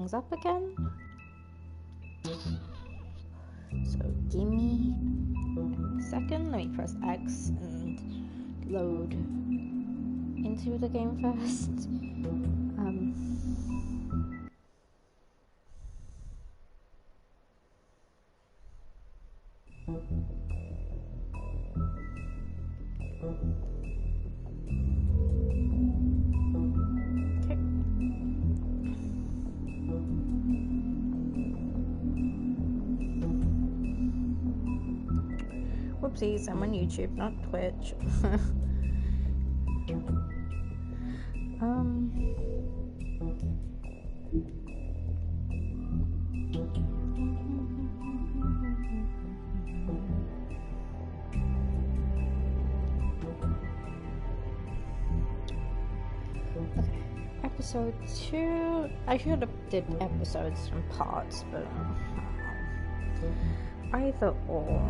things up again. So give me a second. Let me press X and load into the game first. Whoopsies, I'm on YouTube, not Twitch. Okay, episode 2. I should have did episodes in parts, but either or.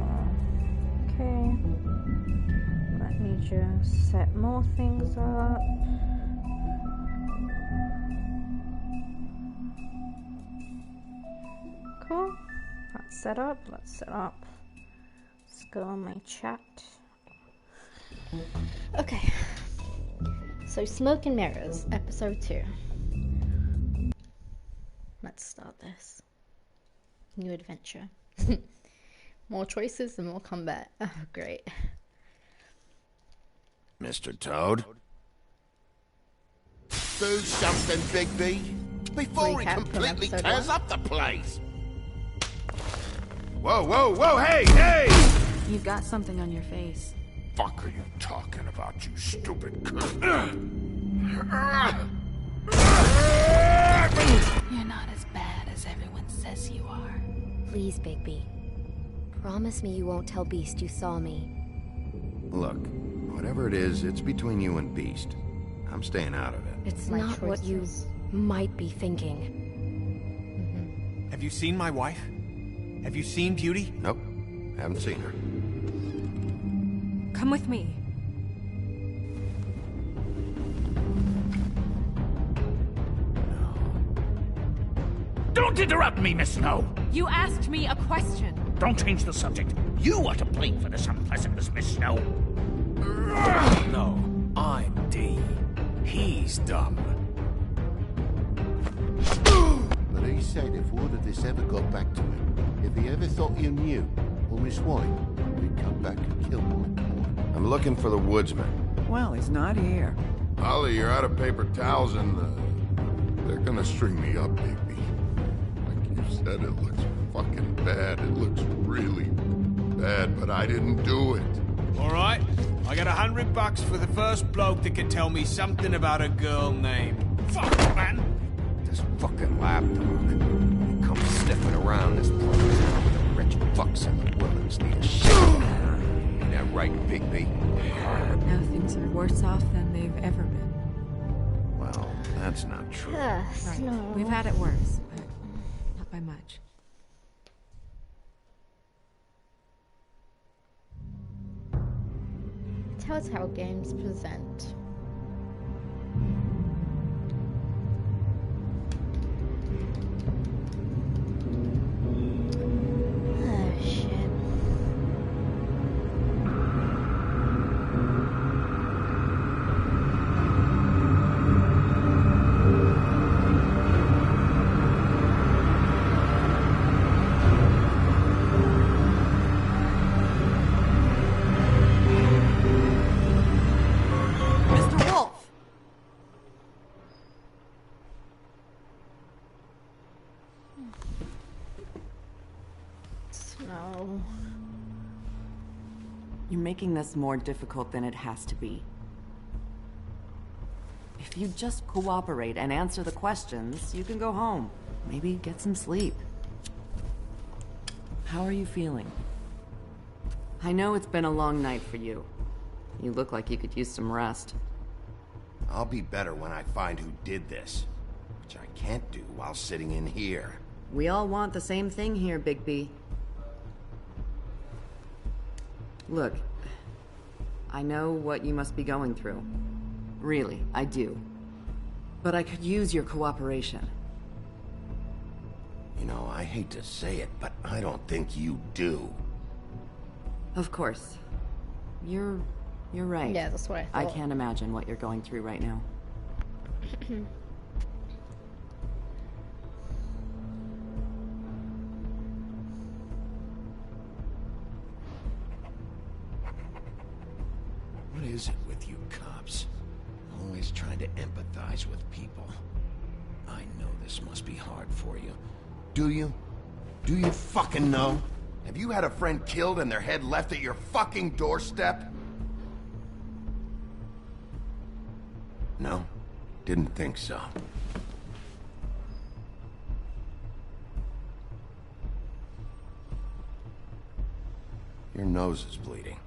Okay, let me just set more things up. Cool, let's set up. Let's go on my chat. Okay, so Smoke and Mirrors, episode 2. Let's start this new adventure. More choices and more combat. Oh, great. Mr. Toad? Do something, Bigby, before he completely tears up the place! Whoa, whoa, whoa, hey, hey! You've got something on your face. Fuck are you talking about, you stupid cunt? You're not as bad as everyone says you are. Please, Bigby. Promise me you won't tell Beast you saw me. Look, whatever it is, it's between you and Beast. I'm staying out of it. It's not what you might be thinking. Have you seen my wife? Have you seen Beauty? Nope, haven't seen her. Come with me. Don't interrupt me, Miss Snow! You asked me a question. Don't change the subject. You are to blame for this unpleasantness, Miss Snow. No, I'm D. He's dumb. But he said if word of this ever got back to him, if he ever thought you knew, or Miss White, he'd come back and kill my boy. I'm looking for the woodsman. Well, he's not here. Ollie, you're out of paper towels and they're gonna string me up, Bigby. Like you said, it looks fucking bad. It looks really bad, but I didn't do it. All right, I got $100 for the first bloke that can tell me something about a girl named... Fuck, man! This fucking lapdog. He comes sniffing around this place. The rich fucks in the women's need a shit. Ain't that right, Bigby? Now things are worse off than they've ever been. Well, that's not true. Right. No. We've had it worse, but not by much. Telltale Games present. Oh shit. No. You're making this more difficult than it has to be. If you just cooperate and answer the questions, you can go home. Maybe get some sleep. How are you feeling? I know it's been a long night for you. You look like you could use some rest. I'll be better when I find who did this, which I can't do while sitting in here. We all want the same thing here, Bigby. Look, I know what you must be going through. Really, I do. But I could use your cooperation. You know, I hate to say it, but I don't think you do. Of course. You're right. Yeah, that's what I I thought. can't imagine what you're going through right now. What is it with you cops? Always trying to empathize with people. I know this must be hard for you. Do you? Do you fucking know? Have you had a friend killed and their head left at your fucking doorstep? No? Didn't think so. Your nose is bleeding.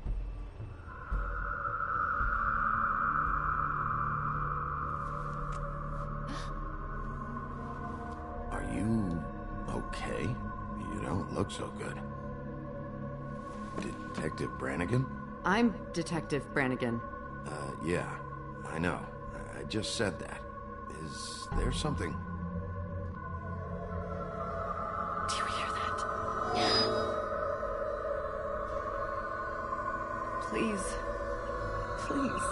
Are you okay? You don't look so good. Detective Brannigan? I'm Detective Brannigan. Yeah, I know. I just said that. Is there something? Do you hear that? Please. Please.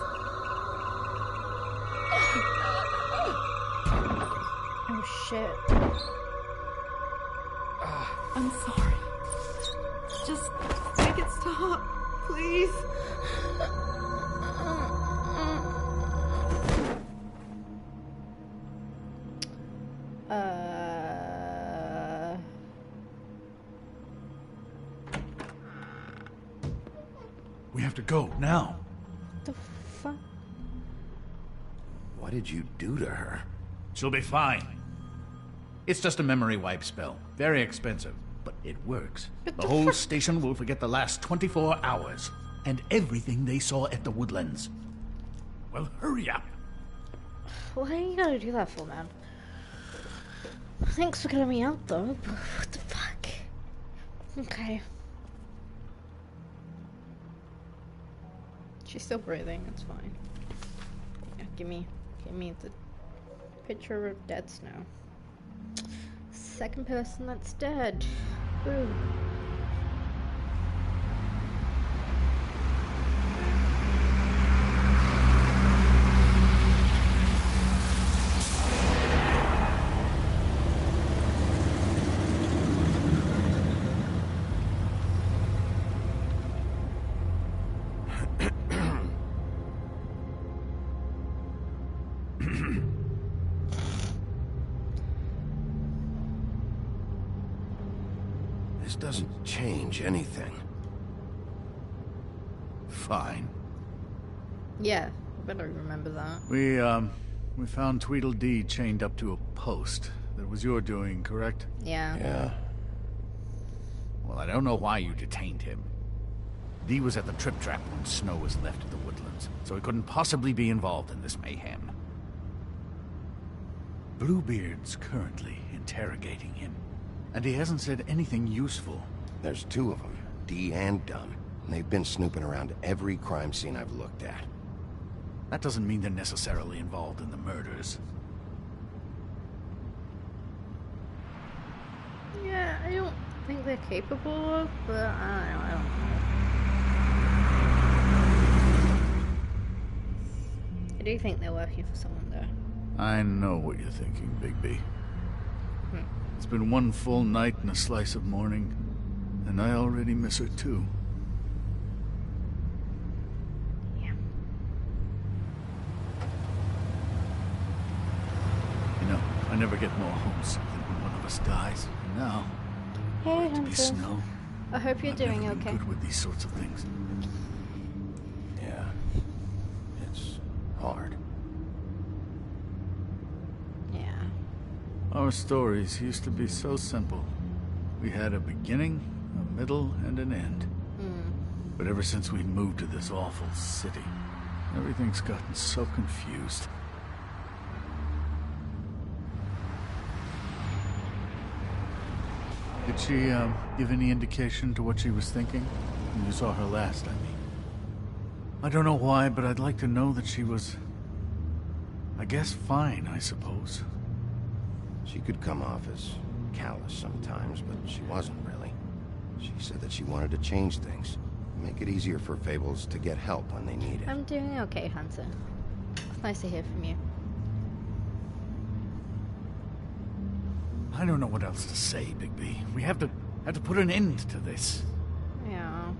Oh shit. I'm sorry. Just make it stop, please. We have to go, now. The fuck? What did you do to her? She'll be fine. It's just a memory wipe spell. Very expensive, but it works. The whole station will forget the last 24 hours, and everything they saw at the Woodlands. Well, hurry up. Why you gotta do that for, man? Thanks for getting me out, though. But what the fuck? Okay. She's still breathing. It's fine. Yeah, give me the picture of dead Snow. Second person that's dead. Boo. This doesn't change anything. Fine. Yeah, I better remember that. We found Tweedledee chained up to a post. That was your doing, correct? Yeah. Yeah. Well, I don't know why you detained him. Dee was at the Trip Trap when Snow was left at the Woodlands, so he couldn't possibly be involved in this mayhem. Bluebeard's currently interrogating him, and he hasn't said anything useful. There's two of them, Dee and Dunn. And they've been snooping around every crime scene I've looked at. That doesn't mean they're necessarily involved in the murders. Yeah, I don't think they're capable of, but I don't know. I do think they're working for someone there. I know what you're thinking, Bigby. It's been one full night and a slice of morning, and I already miss her too. Yeah. You know, I never get more homesick than when one of us dies. And now, Hey, to be Hunter. Snow. I hope you're I've doing never been okay. good with these sorts of things. Yeah. It's hard. Yeah. Our stories used to be so simple. We had a beginning, a middle, and an end. But ever since we moved to this awful city, everything's gotten so confused. Did she, give any indication to what she was thinking? When you saw her last, I mean. I don't know why, but I'd like to know that she was... I guess fine, I suppose. She could come off as callous sometimes, but she wasn't really. She said that she wanted to change things. Make it easier for Fables to get help when they need it. I'm doing okay, Hunter. It's nice to hear from you. I don't know what else to say, Bigby. We have to put an end to this. Yeah.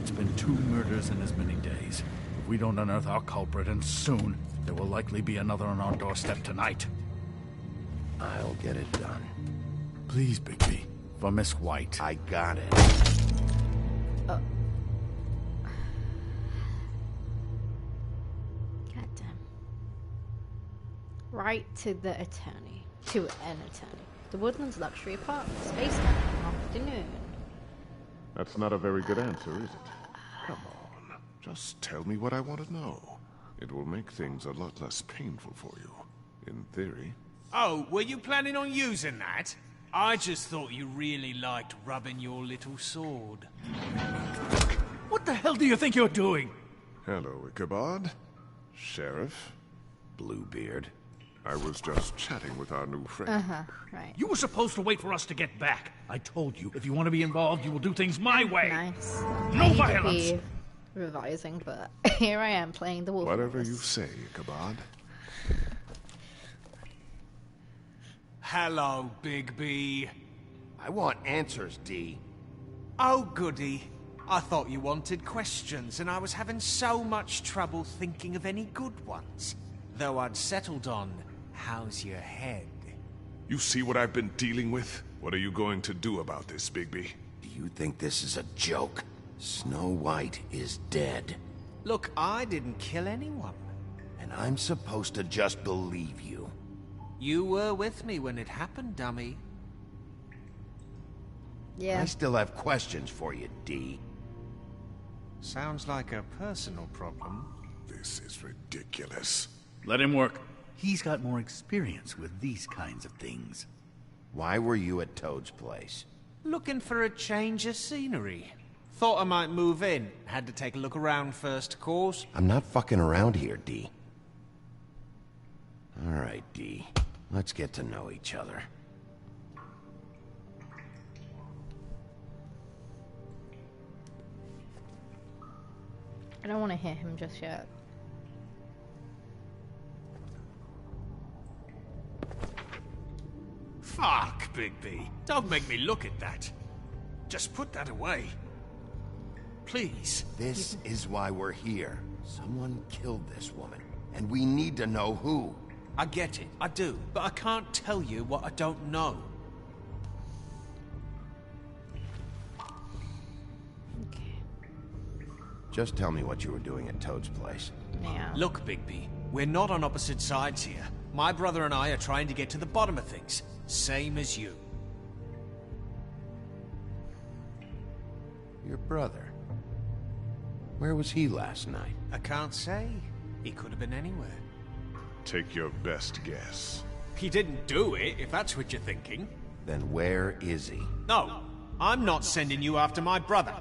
It's been 2 murders in as many days. If we don't unearth our culprit, and soon, there will likely be another on our doorstep tonight. I'll get it done. Please, Bigby. For Miss White. I got it. Goddamn. Right to the attorney. To an attorney. The Woodlands Luxury Apartment, Space Town, afternoon. That's not a very good answer, is it? Come on. Just tell me what I want to know. It will make things a lot less painful for you. In theory. Oh, were you planning on using that? I just thought you really liked rubbing your little sword. What the hell do you think you're doing? Hello, Ichabod. Sheriff. Bluebeard. I was just chatting with our new friend. Right. You were supposed to wait for us to get back. I told you, if you want to be involved, you will do things my way. Nice. No I need to violence. be revising, but here I am playing the wolf. Whatever you say, Ichabod. Hello, Bigby. I want answers, D. Oh, goody. I thought you wanted questions, and I was having so much trouble thinking of any good ones. Though I'd settled on, how's your head? You see what I've been dealing with? What are you going to do about this, Bigby? Do you think this is a joke? Snow White is dead. Look, I didn't kill anyone. And I'm supposed to just believe you. You were with me when it happened, dummy. Yeah. I still have questions for you, D. Sounds like a personal problem. This is ridiculous. Let him work. He's got more experience with these kinds of things. Why were you at Toad's place? Looking for a change of scenery. Thought I might move in. Had to take a look around first, of course. I'm not fucking around here, D. All right, D. Let's get to know each other. I don't want to hear him just yet. Fuck, Bigby. Don't make me look at that. Just put that away. Please. This is why we're here. Someone killed this woman, and we need to know who. I get it, I do, but I can't tell you what I don't know. Okay. Just tell me what you were doing at Toad's place. Yeah. Look, Bigby, we're not on opposite sides here. My brother and I are trying to get to the bottom of things. Same as you. Your brother. Where was he last night? I can't say. He could have been anywhere. Take your best guess. He didn't do it, if that's what you're thinking. Then where is he? No, I'm not sending you after my brother.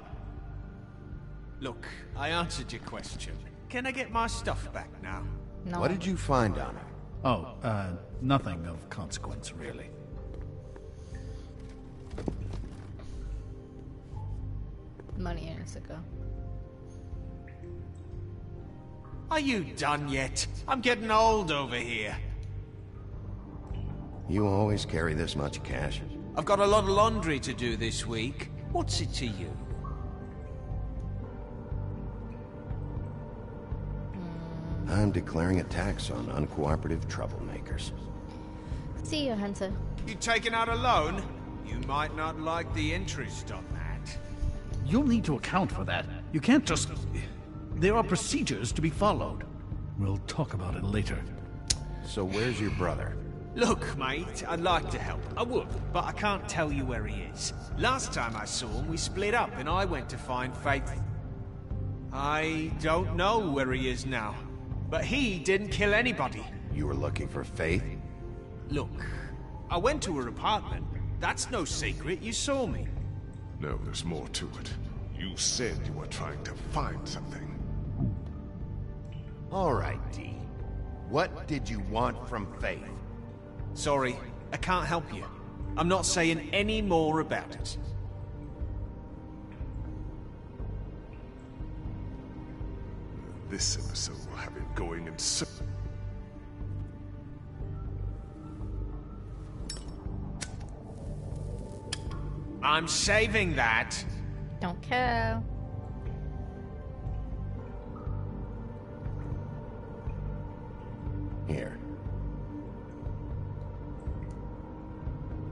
Look, I answered your question. Can I get my stuff back now? No. What did you find on him? Oh, nothing of consequence, really. Money years ago. Are you done yet? I'm getting old over here. You always carry this much cash? I've got a lot of laundry to do this week. What's it to you? I'm declaring a tax on uncooperative troublemakers. See you, Hunter. You taking out a loan? You might not like the interest on that. You'll need to account for that. You can't just... There are procedures to be followed. We'll talk about it later. So where's your brother? Look, mate, I'd like to help. I would, but I can't tell you where he is. Last time I saw him, we split up and I went to find Faith. I don't know where he is now, but he didn't kill anybody. You were looking for Faith? Look, I went to her apartment. That's no secret, you saw me. No, there's more to it. You said you were trying to find something. All right, D. What did you want from Faith? Sorry, I can't help you. I'm not saying any more about it. This episode will have it going in so... I'm saving that. Don't care. Here.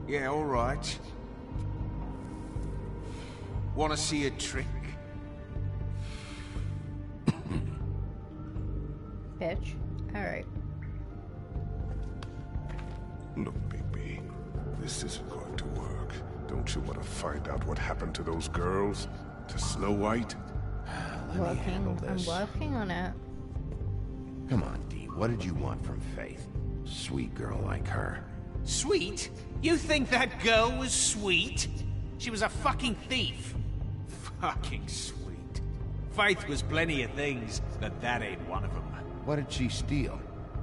Yeah, all right. Want to see a trick? Bitch. Alright. Look, Bigby, this isn't going to work. Don't you want to find out what happened to those girls? To Snow White? Let me handle I'm this. working on it. Come on, Dee. What did you want from Faith? Sweet girl like her. Sweet? You think that girl was sweet? She was a fucking thief. Fucking sweet. Faith was plenty of things, but that ain't one of them. What did she steal?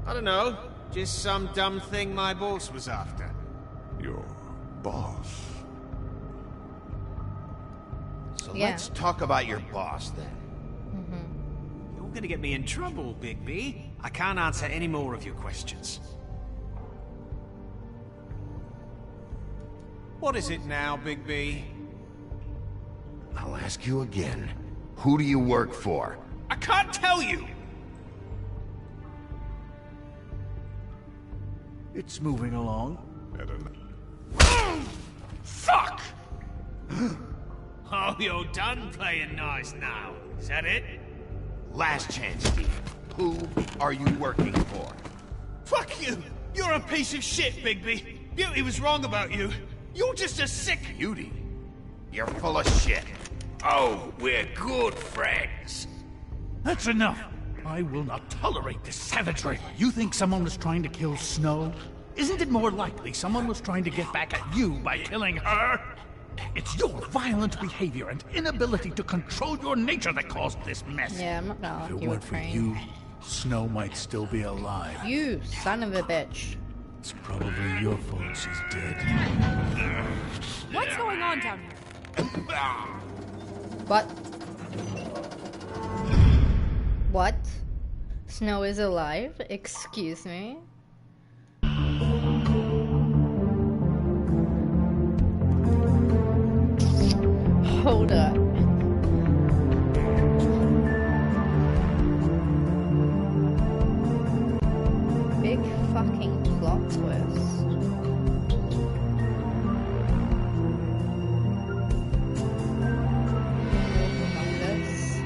I don't know. Just some dumb thing my boss was after. Your boss? So Yeah. let's talk about your boss, then. You're gonna get me in trouble, Bigby. I can't answer any more of your questions. What is it now, Bigby? I'll ask you again. Who do you work for? I can't tell you! It's moving along. Fuck! Oh, you're done playing nice now. Is that it? Last chance, Dee. Who are you working for? Fuck you! You're a piece of shit, Bigby. Beauty was wrong about you. You're just a sick... Beauty? You're full of shit. Oh, we're good friends. That's enough. I will not tolerate this savagery. You think someone was trying to kill Snow? Isn't it more likely someone was trying to get back at you by killing her? It's your violent behavior and inability to control your nature that caused this mess. Yeah, I'm not gonna If it argue weren't with for Crane. you, Snow might still be alive. You son of a bitch. It's probably your fault she's dead. What's going on down here? What? What? Snow is alive? Excuse me? Hold up. Big fucking plot twist. This.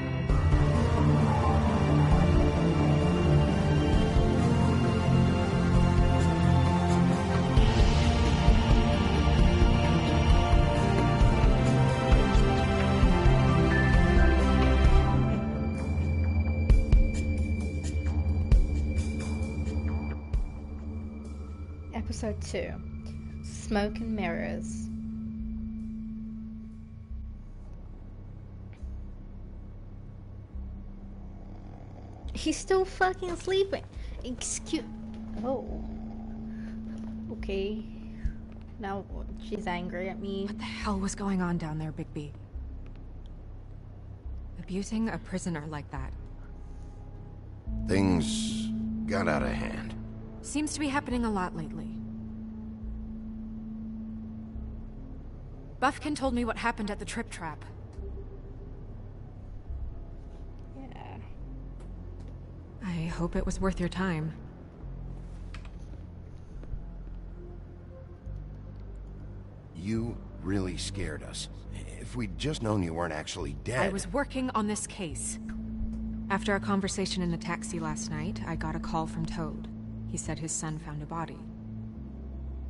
Episode 2. Smoke and Mirrors. He's still fucking sleeping. Excuse... Oh. Okay. Now she's angry at me. What the hell was going on down there, Bigby? Abusing a prisoner like that. Things got out of hand. Seems to be happening a lot lately. Buffkin told me what happened at the Trip Trap. Yeah. I hope it was worth your time. You really scared us. If we'd just known you weren't actually dead... I was working on this case. After a conversation in the taxi last night, I got a call from Toad. He said his son found a body.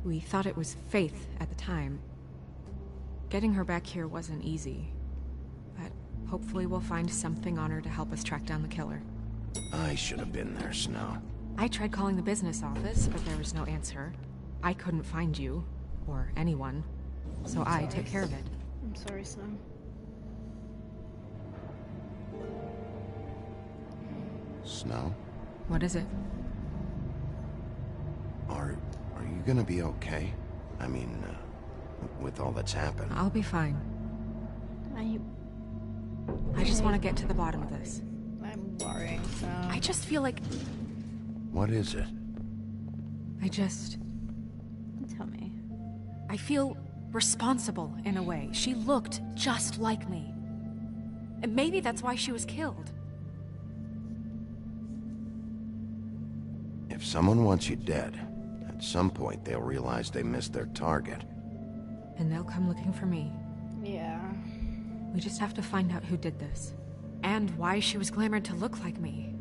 We thought it was Faith at the time. Getting her back here wasn't easy. But hopefully we'll find something on her to help us track down the killer. I should have been there, Snow. I tried calling the business office, but there was no answer. I couldn't find you, or anyone, so I took care of it. I'm sorry, Snow. Snow? What is it? Are you gonna be okay? I mean, with all that's happened. I'll be fine. I just want to get to the bottom of this. I'm worrying, so... I just feel like... What is it? Tell me. I feel responsible in a way. She looked just like me. And maybe that's why she was killed. If someone wants you dead, at some point they'll realize they missed their target. And they'll come looking for me. Yeah. We just have to find out who did this. And why she was glamored to look like me.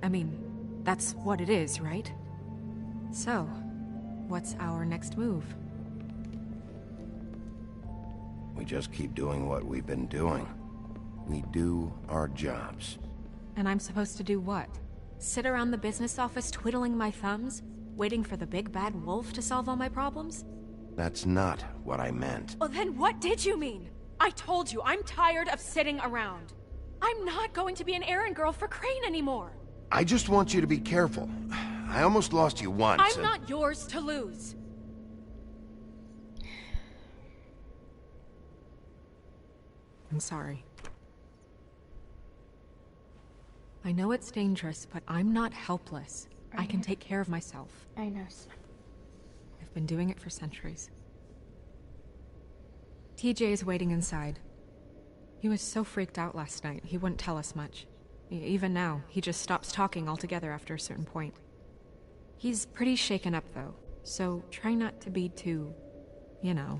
I mean, that's what it is, right? So, what's our next move? We just keep doing what we've been doing. We do our jobs. And I'm supposed to do what? Sit around the business office twiddling my thumbs? Waiting for the big bad wolf to solve all my problems? That's not what I meant. Well, then what did you mean? I told you, I'm tired of sitting around. I'm not going to be an errand girl for Crane anymore. I just want you to be careful. I almost lost you once. I'm not yours to lose. I'm sorry. I know it's dangerous, but I'm not helpless. I can take care of myself. I know, sir. I've been doing it for centuries. TJ is waiting inside. He was so freaked out last night, he wouldn't tell us much. Even now, he just stops talking altogether after a certain point. He's pretty shaken up, though, so try not to be too, you know.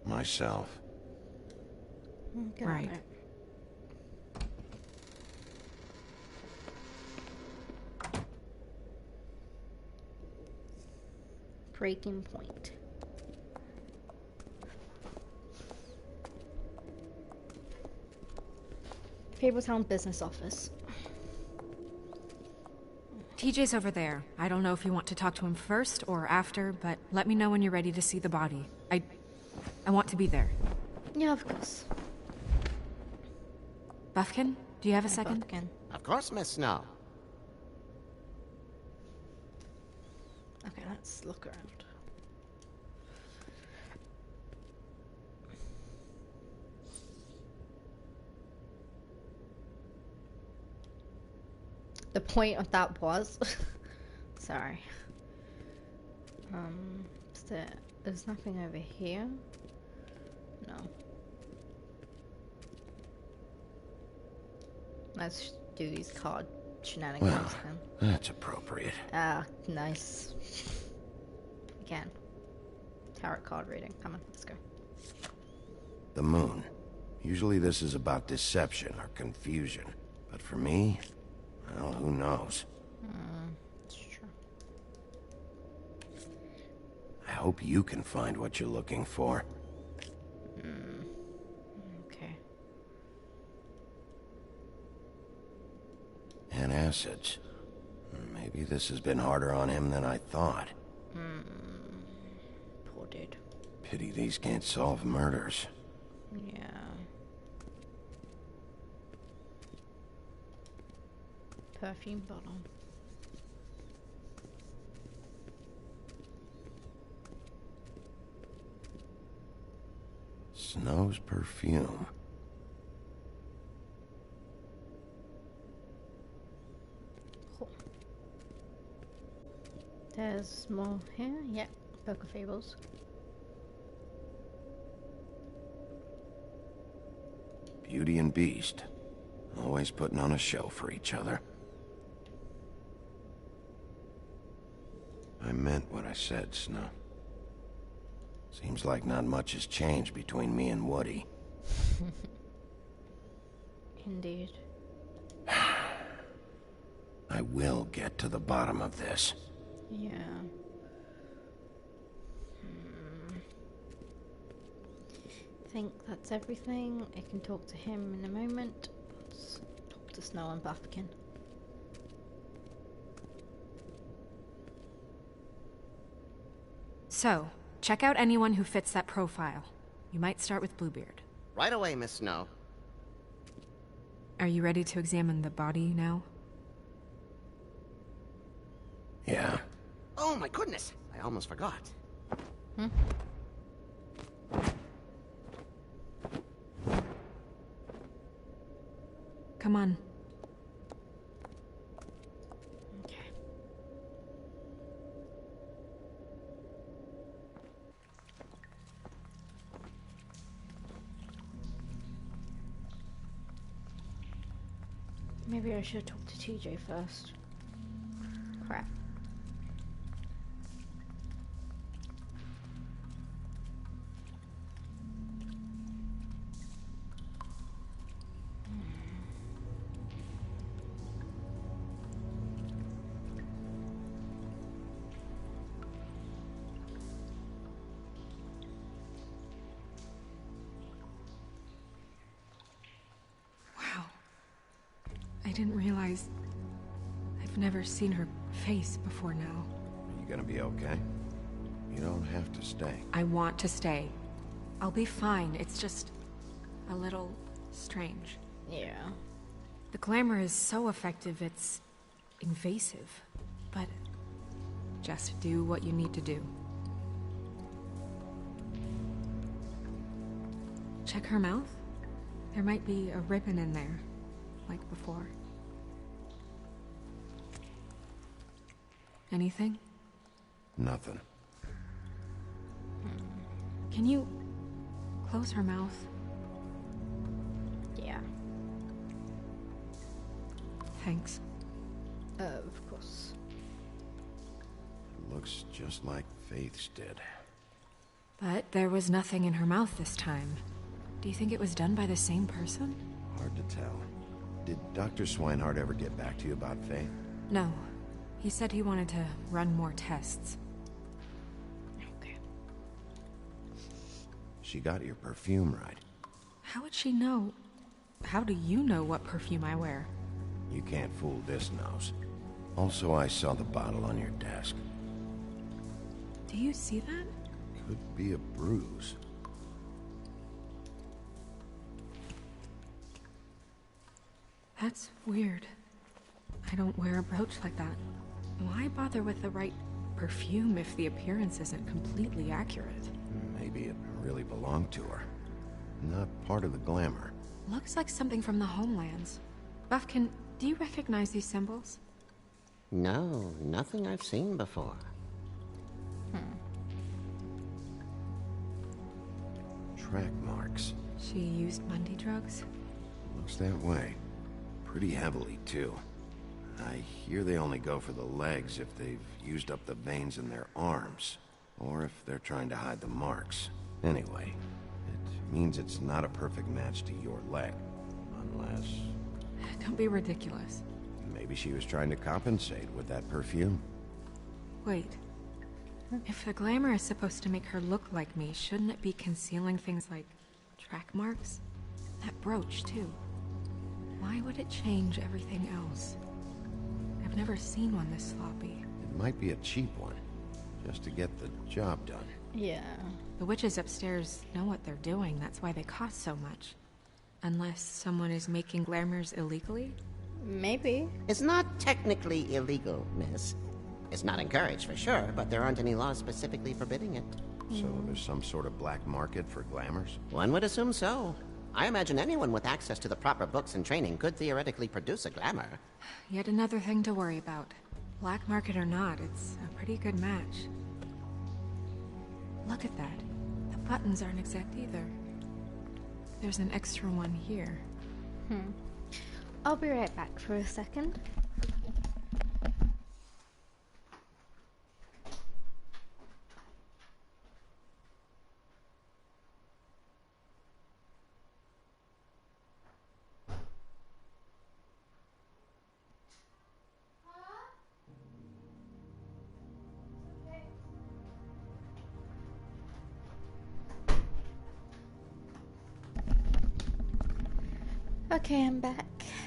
Myself. Right. Breaking point. Fabletown business office. TJ's over there. I don't know if you want to talk to him first or after, but let me know when you're ready to see the body. I want to be there. Yeah, of course. Buffkin, do you have a second? Buffkin. Of course, Miss Snow. Okay, let's look around. The point of that was... Sorry. There's nothing over here? No. Let's do these card shenanigans then. That's appropriate. Ah, nice. Again. Tarot card reading. Come on, let's go. The moon. Usually this is about deception or confusion. But for me, well, who knows? It's true. I hope you can find what you're looking for. Okay. Antacids. Maybe this has been harder on him than I thought. Poor dude. Pity these can't solve murders. Yeah. Perfume bottle. Snow's perfume. Cool. There's more here. Yep. Book of Fables. Beauty and Beast. Always putting on a show for each other. I meant what I said, Snow. Seems like not much has changed between me and Woody. Indeed. I will get to the bottom of this. Yeah. I think that's everything. I can talk to him in a moment. Let's talk to Snow and Buffkin. So, check out anyone who fits that profile. You might start with Bluebeard. Right away, Miss Snow. Are you ready to examine the body now? Yeah. Oh my goodness! I almost forgot. Come on. Okay. Maybe I should talk to TJ first. Crap. Wow. I didn't realize... I've never seen her face before now. Are you gonna be okay? You don't have to stay. I want to stay. I'll be fine. It's just... a little... strange. Yeah. The glamour is so effective, it's... invasive. But... just do what you need to do. Check her mouth. There might be a ribbon in there, like before. Anything? Nothing. Can you close her mouth? Yeah. Thanks. Of course. Looks just like Faith's did. But there was nothing in her mouth this time. Do you think it was done by the same person? Hard to tell. Did Dr. Swinehart ever get back to you about Faith? No. He said he wanted to run more tests. Okay. She got your perfume right. How would she know? How do you know what perfume I wear? You can't fool this nose. Also, I saw the bottle on your desk. Do you see that? Could be a bruise. That's weird. I don't wear a brooch like that. Why bother with the right perfume if the appearance isn't completely accurate? Maybe it really belonged to her. Not part of the glamour. Looks like something from the homelands. Buffkin, do you recognize these symbols? No, nothing I've seen before. Track marks. She used Mundy drugs? Looks that way. Pretty heavily, too. I hear they only go for the legs if they've used up the veins in their arms, or if they're trying to hide the marks. Anyway, it means it's not a perfect match to your leg, unless... Don't be ridiculous. Maybe she was trying to compensate with that perfume. Wait. If the glamour is supposed to make her look like me, shouldn't it be concealing things like track marks? That brooch, too. Why would it change everything else? I've never seen one this sloppy. It might be a cheap one, just to get the job done. Yeah. The witches upstairs know what they're doing, that's why they cost so much. Unless someone is making glamours illegally? Maybe. It's not technically illegal, miss. It's not encouraged for sure, but there aren't any laws specifically forbidding it. So there's some sort of black market for glamours? One would assume so. I imagine anyone with access to the proper books and training could theoretically produce a glamour. Yet another thing to worry about. Black market or not, it's a pretty good match. Look at that. The buttons aren't exact either. There's an extra one here. I'll be right back for a second. Okay, I'm back.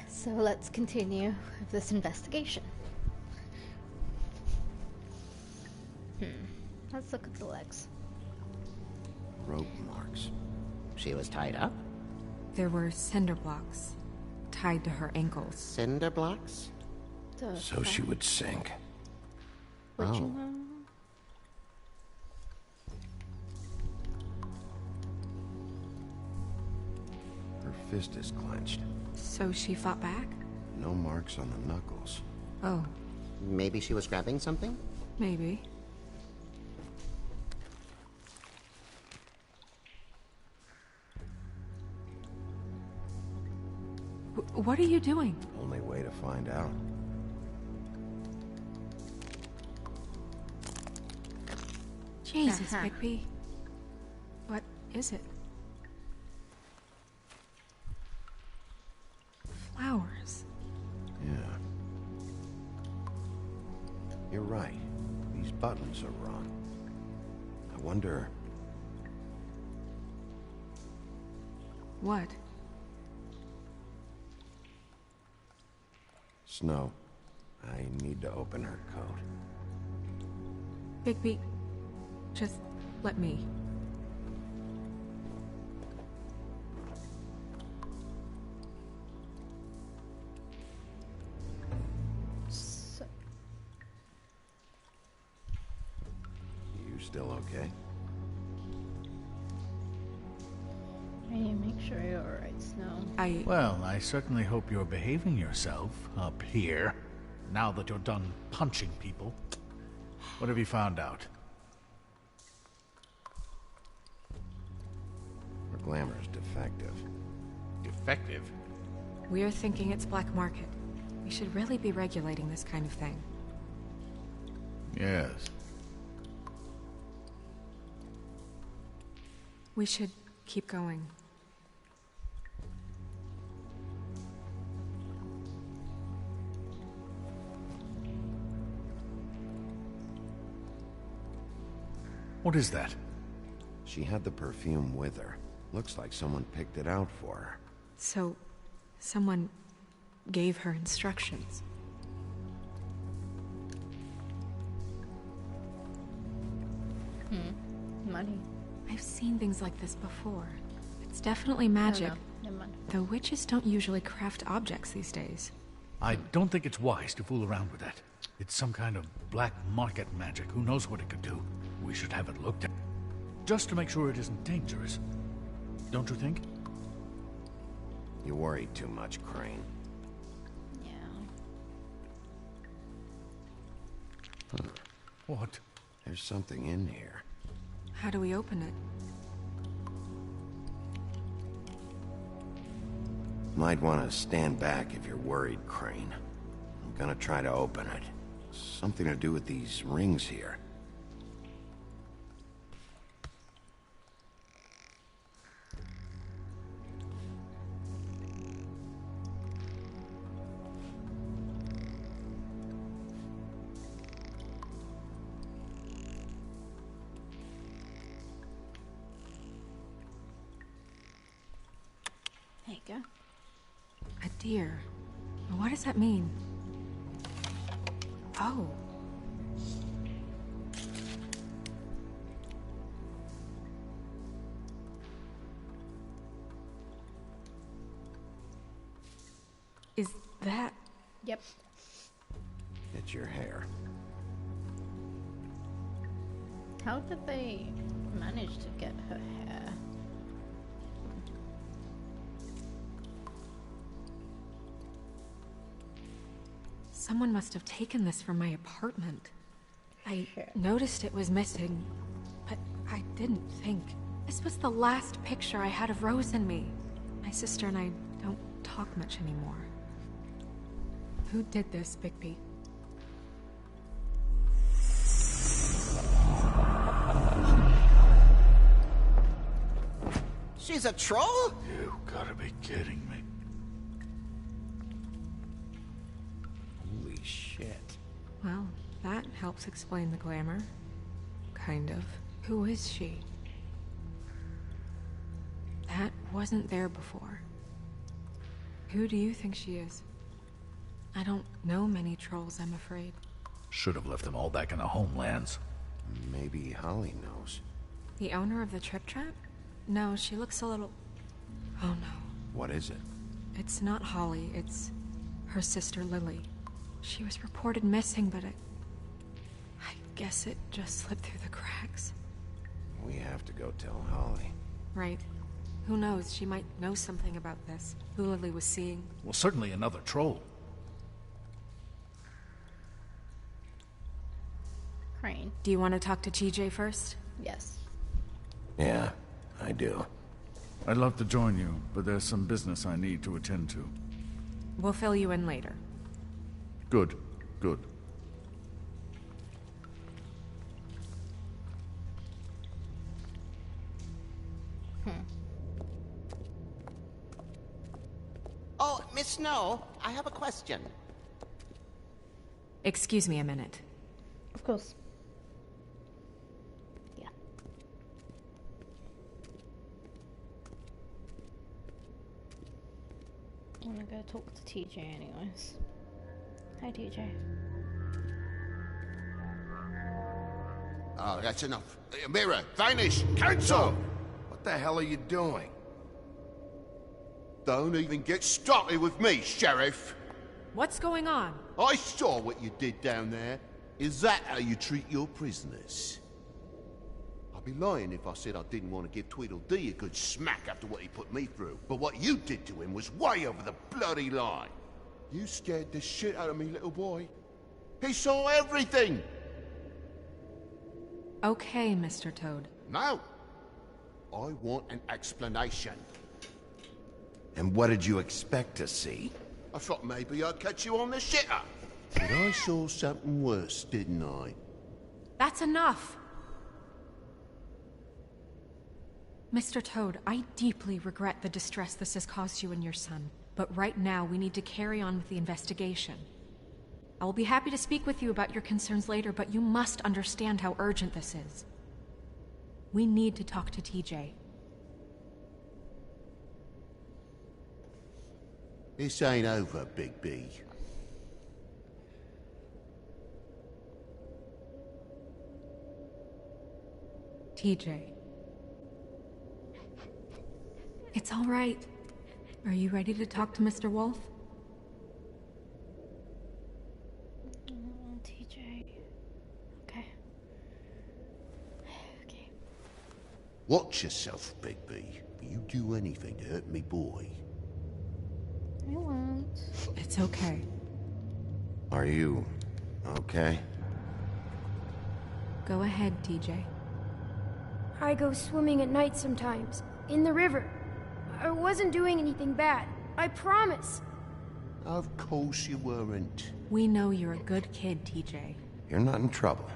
So let's continue with this investigation. Let's look at the legs. Rope marks. She was tied up? There were cinder blocks tied to her ankles. Cinder blocks? So she would sink. Would you Oh. know? fist is clenched. So she fought back? No marks on the knuckles. Oh, Maybe she was grabbing something? maybe. What are you doing? Only way to find out. Jesus, Bigby. What is it? Flowers. Yeah. You're right. These buttons are wrong. I wonder... What? Snow, I need to open her coat. Bigby, just let me. So, You still okay? I need to make sure you're alright, Snow. Well, I certainly hope you're behaving yourself up here, now that you're done punching people. What have you found out? Her glamour's defective. Defective? We're thinking it's black market. We should really be regulating this kind of thing. Yes. We should keep going. What is that? She had the perfume with her. Looks like someone picked it out for her. So, someone gave her instructions. Money. I've seen things like this before. It's definitely magic. No, never mind. Though witches don't usually craft objects these days. I don't think it's wise to fool around with that. It's some kind of black market magic. Who knows what it could do? We should have it looked at. Just to make sure it isn't dangerous. Don't you think? You worry too much, Crane. Yeah. What? There's something in here. How do we open it? Might want to stand back if you're worried, Crane. I'm gonna try to open it. Something to do with these rings here. There you go. A deer. What does that mean? Oh. Is that... Yep. It's your hair. How did they manage to get her hair? Someone must have taken this from my apartment. I noticed it was missing, but I didn't think. This was the last picture I had of Rose and me. My sister and I don't talk much anymore. Who did this, Bigby? She's a troll? You gotta be kidding me. Holy shit. Well, that helps explain the glamour. Kind of. Who is she? That wasn't there before. Who do you think she is? I don't know many trolls, I'm afraid. Should have left them all back in the homelands. Maybe Holly knows. The owner of the Trip Trap? No, she looks a little... Oh no. What is it? It's not Holly, it's her sister Lily. She was reported missing, but I guess it just slipped through the cracks. We have to go tell Holly. Right. Who knows, she might know something about this. Who Lily was seeing. Well, certainly another troll. Crane. Do you want to talk to TJ first? Yes. Yeah, I do. I'd love to join you, but there's some business I need to attend to. We'll fill you in later. Good, good. Oh, Miss Snow, I have a question. Excuse me a minute. Of course. Yeah. I'm gonna go talk to TJ anyways. Hi, TJ. Oh, that's enough. Mira, vanish! Cancel! What the hell are you doing? Don't even get started with me, Sheriff! What's going on? I saw what you did down there. Is that how you treat your prisoners? I'd be lying if I said I didn't want to give Tweedledee a good smack after what he put me through. But what you did to him was way over the bloody line. You scared the shit out of me, little boy. He saw everything! Okay, Mr. Toad. No! I want an explanation. And what did you expect to see? I thought maybe I'd catch you on the shitter. But I saw something worse, didn't I? That's enough! Mr. Toad, I deeply regret the distress this has caused you and your son. But right now, we need to carry on with the investigation. I will be happy to speak with you about your concerns later, but you must understand how urgent this is. We need to talk to TJ. This ain't over, Big B. TJ. It's all right. Are you ready to talk to Mr. Wolf? TJ. Okay. Okay. Watch yourself, Big B. You do anything to hurt me, boy. I won't. It's okay. Are you okay? Go ahead, TJ. I go swimming at night sometimes, in the river. I wasn't doing anything bad. I promise. Of course you weren't. We know you're a good kid, TJ. You're not in trouble.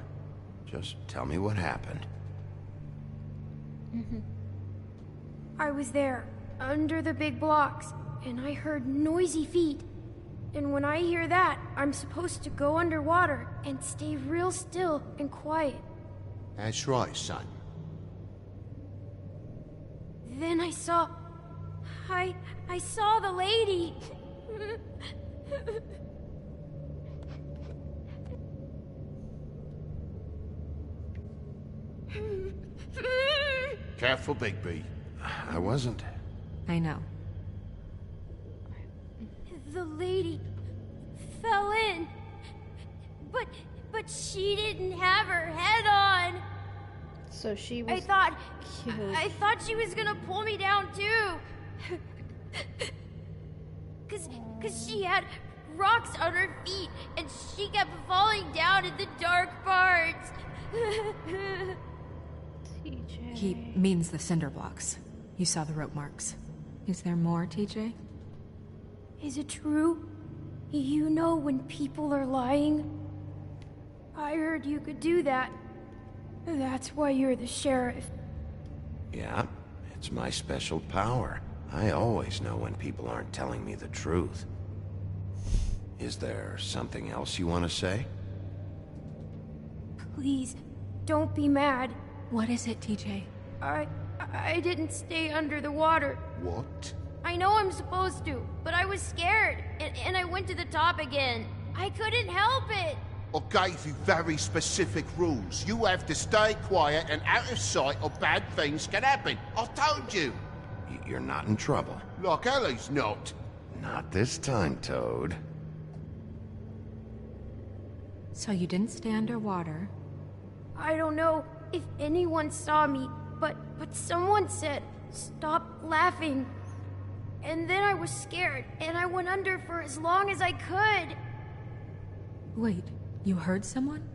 Just tell me what happened. I was there, under the big blocks, and I heard noisy feet. And when I hear that, I'm supposed to go underwater and stay real still and quiet. That's right, son. Then I saw the lady. Careful, Bigby. I wasn't. I know. The lady fell in. But she didn't have her head on. So she was I thought she was gonna pull me down too. Cause she had rocks on her feet and she kept falling down in the dark parts. TJ. He means the cinder blocks. You saw the rope marks. Is there more, TJ? Is it true? You know when people are lying? I heard you could do that. That's why you're the sheriff. Yeah, it's my special power. I always know when people aren't telling me the truth. Is there something else you want to say? Please, don't be mad. What is it, TJ? I didn't stay under the water. What? I know I'm supposed to, but I was scared, and I went to the top again. I couldn't help it. I gave you very specific rules. You have to stay quiet and out of sight or bad things can happen. I told you. You're not in trouble. Like Ellie's not. Not this time, Toad. So you didn't stay underwater. I don't know if anyone saw me, but someone said stop laughing. And then I was scared, and I went under for as long as I could. Wait, you heard someone?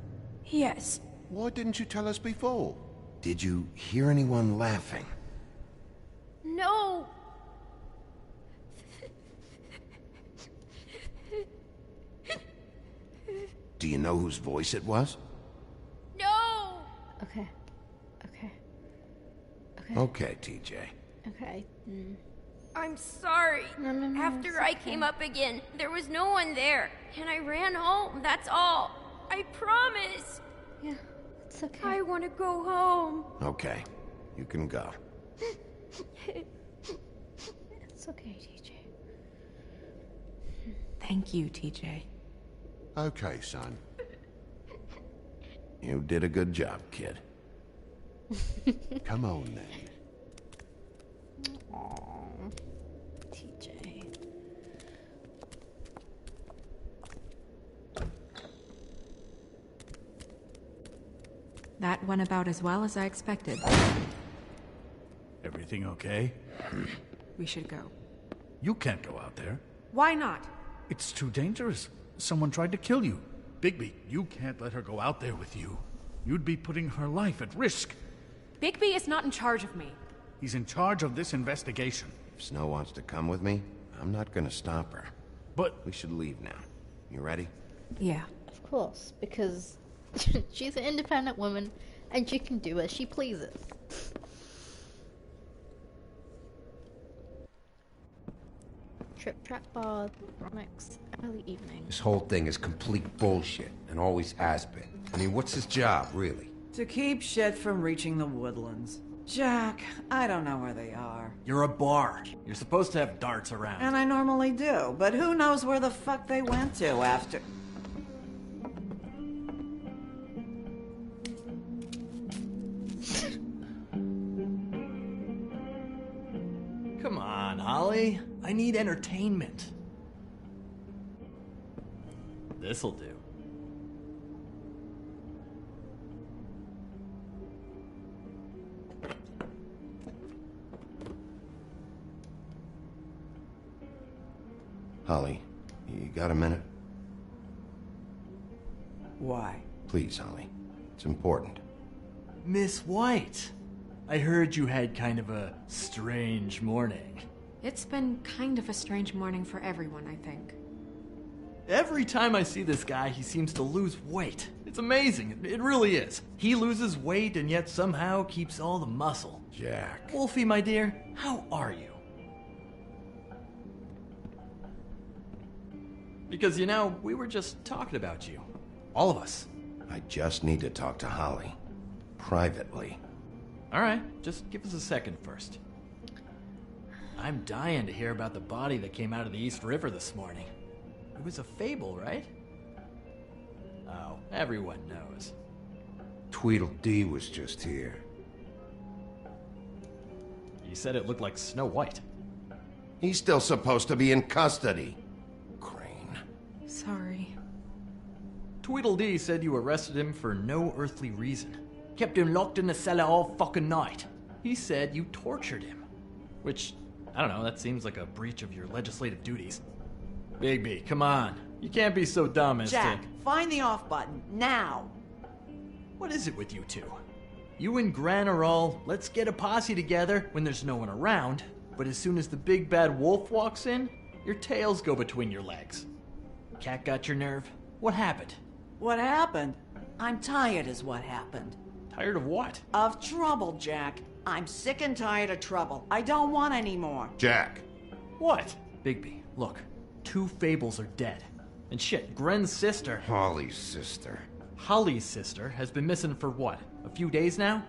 Yes. Why didn't you tell us before? Did you hear anyone laughing? No. Do you know whose voice it was? No. Okay. Okay. Okay, TJ. Okay. I'm sorry. No, After it's I okay. came up again, there was no one there, and I ran home, that's all. I promise. Yeah, it's okay. I want to go home. Okay, you can go. It's okay, TJ. Thank you, TJ. Okay, son. You did a good job, kid. Come on, then. Aww. TJ. That went about as well as I expected. Everything okay? We should go. You can't go out there. Why not? It's too dangerous. Someone tried to kill you. Bigby, you can't let her go out there with you. You'd be putting her life at risk. Bigby is not in charge of me. He's in charge of this investigation. If Snow wants to come with me, I'm not gonna stop her. But we should leave now. You ready? Yeah. Of course, because she's an independent woman and she can do as she pleases. Trip Trap Bar next early evening. This whole thing is complete bullshit, and always has been. I mean, what's his job, really? To keep shit from reaching the woodlands. Jack, I don't know where they are. You're a bar. You're supposed to have darts around. And I normally do, but who knows where the fuck they went to after... Come on, Holly. I need entertainment. This'll do. Holly, you got a minute? Why? Please, Holly. It's important. Miss White, I heard you had kind of a strange morning. It's been kind of a strange morning for everyone, I think. Every time I see this guy, he seems to lose weight. It's amazing. It really is. He loses weight and yet somehow keeps all the muscle. Jack. Wolfie, my dear, how are you? Because, you know, we were just talking about you. All of us. I just need to talk to Holly. Privately. All right, just give us a second first. I'm dying to hear about the body that came out of the East River this morning. It was a fable, right? Oh, everyone knows. Tweedledee was just here. You said it looked like Snow White. He's still supposed to be in custody. Sorry. Tweedledee said you arrested him for no earthly reason. Kept him locked in the cellar all fucking night. He said you tortured him. Which, I don't know, that seems like a breach of your legislative duties. Bigby, come on. You can't be so dumb as Jack, to... find the off button, now! What is it with you two? You and Gran are all, let's get a posse together when there's no one around, but as soon as the big bad wolf walks in, your tails go between your legs. Cat got your nerve? What happened? What happened? I'm tired is what happened. Tired of what? Of trouble, Jack. I'm sick and tired of trouble. I don't want any more. Jack. What? Bigby, look. 2 fables are dead. And shit, Gren's sister... Holly's sister. Holly's sister has been missing for what? A few days now?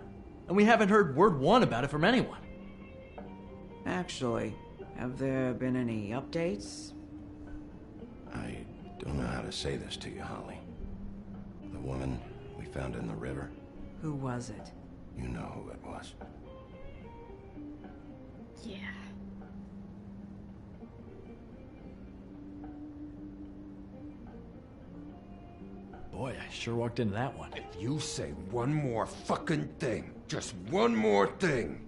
And we haven't heard word one about it from anyone. Actually, have there been any updates? I don't know how to say this to you, Holly. The woman we found in the river. Who was it? You know who it was. Yeah. Boy, I sure walked into that one. If you say one more fucking thing, just one more thing,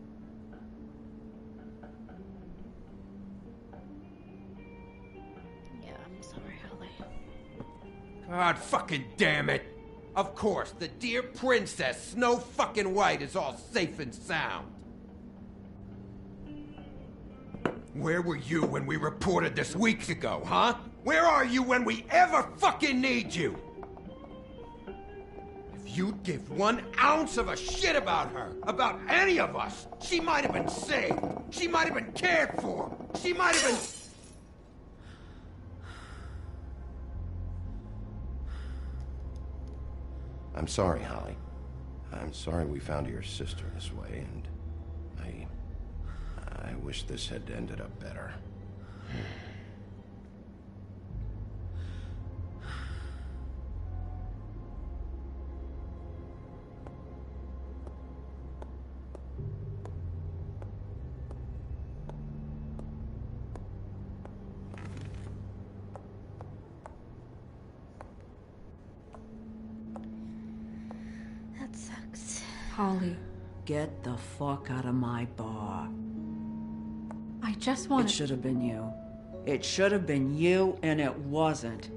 God fucking damn it! Of course, the dear Princess Snow fucking White is all safe and sound. Where were you when we reported this weeks ago, huh? Where are you when we ever fucking need you? If you'd give 1 ounce of a shit about her, about any of us, she might have been saved. She might have been cared for. She might have been... I'm sorry, Holly. I'm sorry we found your sister this way, and I wish this had ended up better. That sucks. Holly, Get the fuck out of my bar. I just want It should have been you. It should have been you, and it wasn't.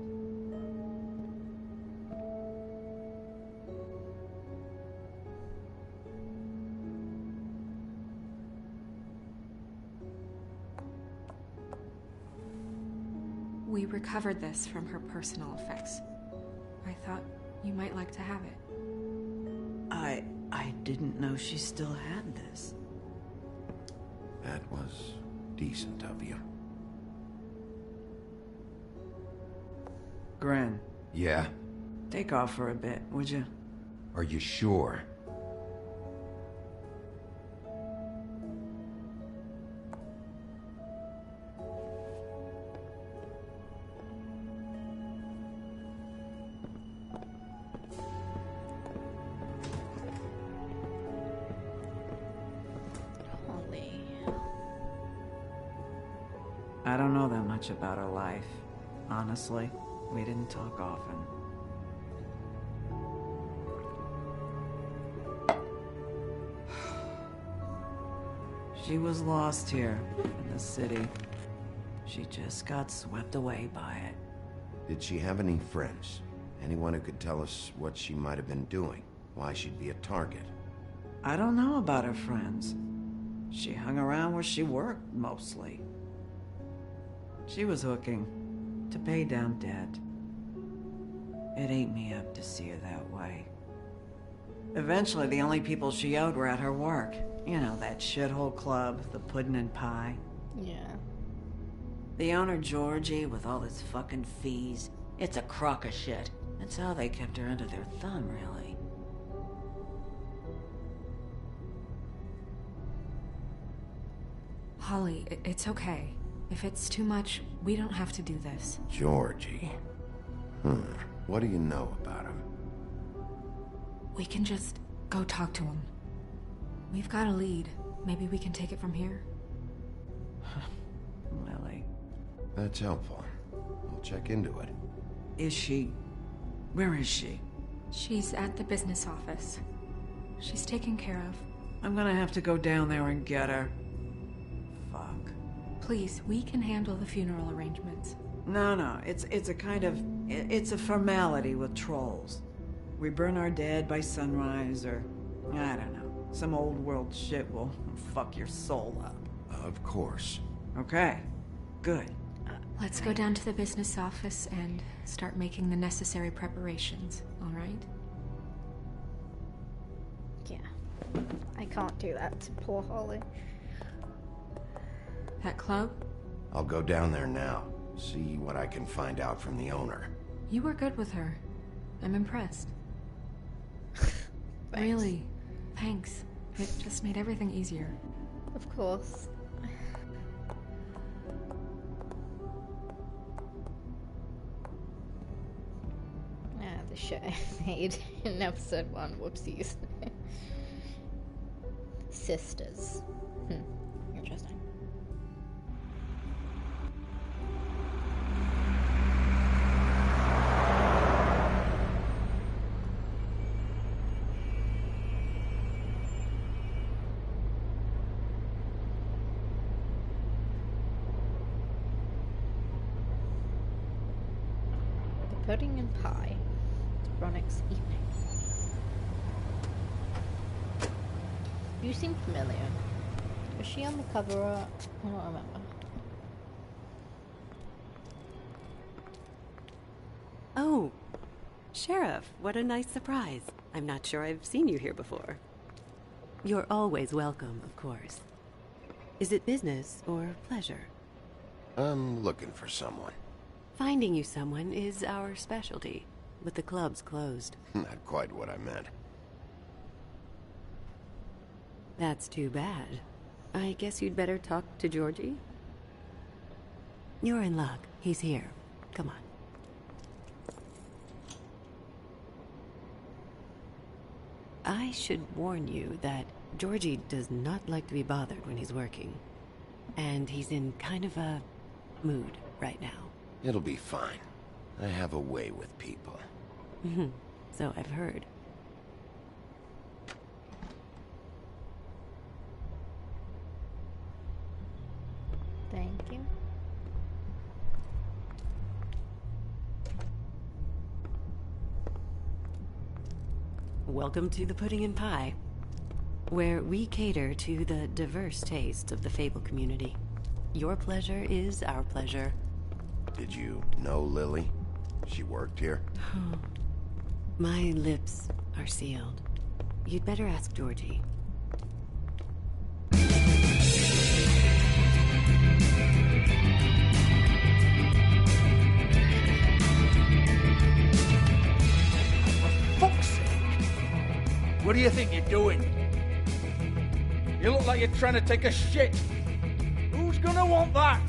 We recovered this from her personal effects. I thought you might like to have it. I didn't know she still had this. That was decent of you. Gren, Yeah? take off for a bit, would you? Are you sure? Holly. I don't know that much about her life. Honestly, we didn't talk often. She was lost here in the city. She just got swept away by it. Did she have any friends? Anyone who could tell us what she might have been doing? Why she'd be a target? I don't know about her friends. She hung around where she worked, mostly. She was hooking to pay down debt. It ate me up to see her that way. Eventually, the only people she owed were at her work. You know, that shithole club, the Puddin' and Pie. Yeah. The owner, Georgie, with all his fucking fees. It's a crock of shit. That's how they kept her under their thumb, really. Holly, it's okay. If it's too much, we don't have to do this. Georgie. What do you know about him? We can just go talk to him. We've got a lead. Maybe we can take it from here. Lily. That's helpful. I'll check into it. Is she... Where is she? She's at the business office. She's taken care of. I'm gonna have to go down there and get her. Fuck. Please, we can handle the funeral arrangements. No, it's a kind of... It's a formality with trolls. We burn our dead by sunrise, or... I don't know. Some old world shit will fuck your soul up. Of course. Okay. Good. Let's go down to the business office and start making the necessary preparations, all right? Yeah. I can't do that to poor Holly. That club? I'll go down there now. See what I can find out from the owner. You were good with her. I'm impressed. Really. Thanks. It just made everything easier. Of course. The shit I made in episode 1. Whoopsies. Sisters. Interesting. Pudding and Pie. Ronix evening. You seem familiar. Was she on the cover? I don't remember. Oh, Sheriff, what a nice surprise. I'm not sure I've seen you here before. You're always welcome, of course. Is it business or pleasure? I'm looking for someone. Finding you someone is our specialty, but the club's closed. Not quite what I meant. That's too bad. I guess you'd better talk to Georgie? You're in luck. He's here. Come on. I should warn you that Georgie does not like to be bothered when he's working. And he's in kind of a mood right now. It'll be fine. I have a way with people. So I've heard. Thank you. Welcome to the Pudding and Pie, where we cater to the diverse tastes of the Fable community. Your pleasure is our pleasure. Did you know Lily? She worked here? My lips are sealed. You'd better ask Georgie. Fuck's sake! What do you think you're doing? You look like you're trying to take a shit. Who's gonna want that?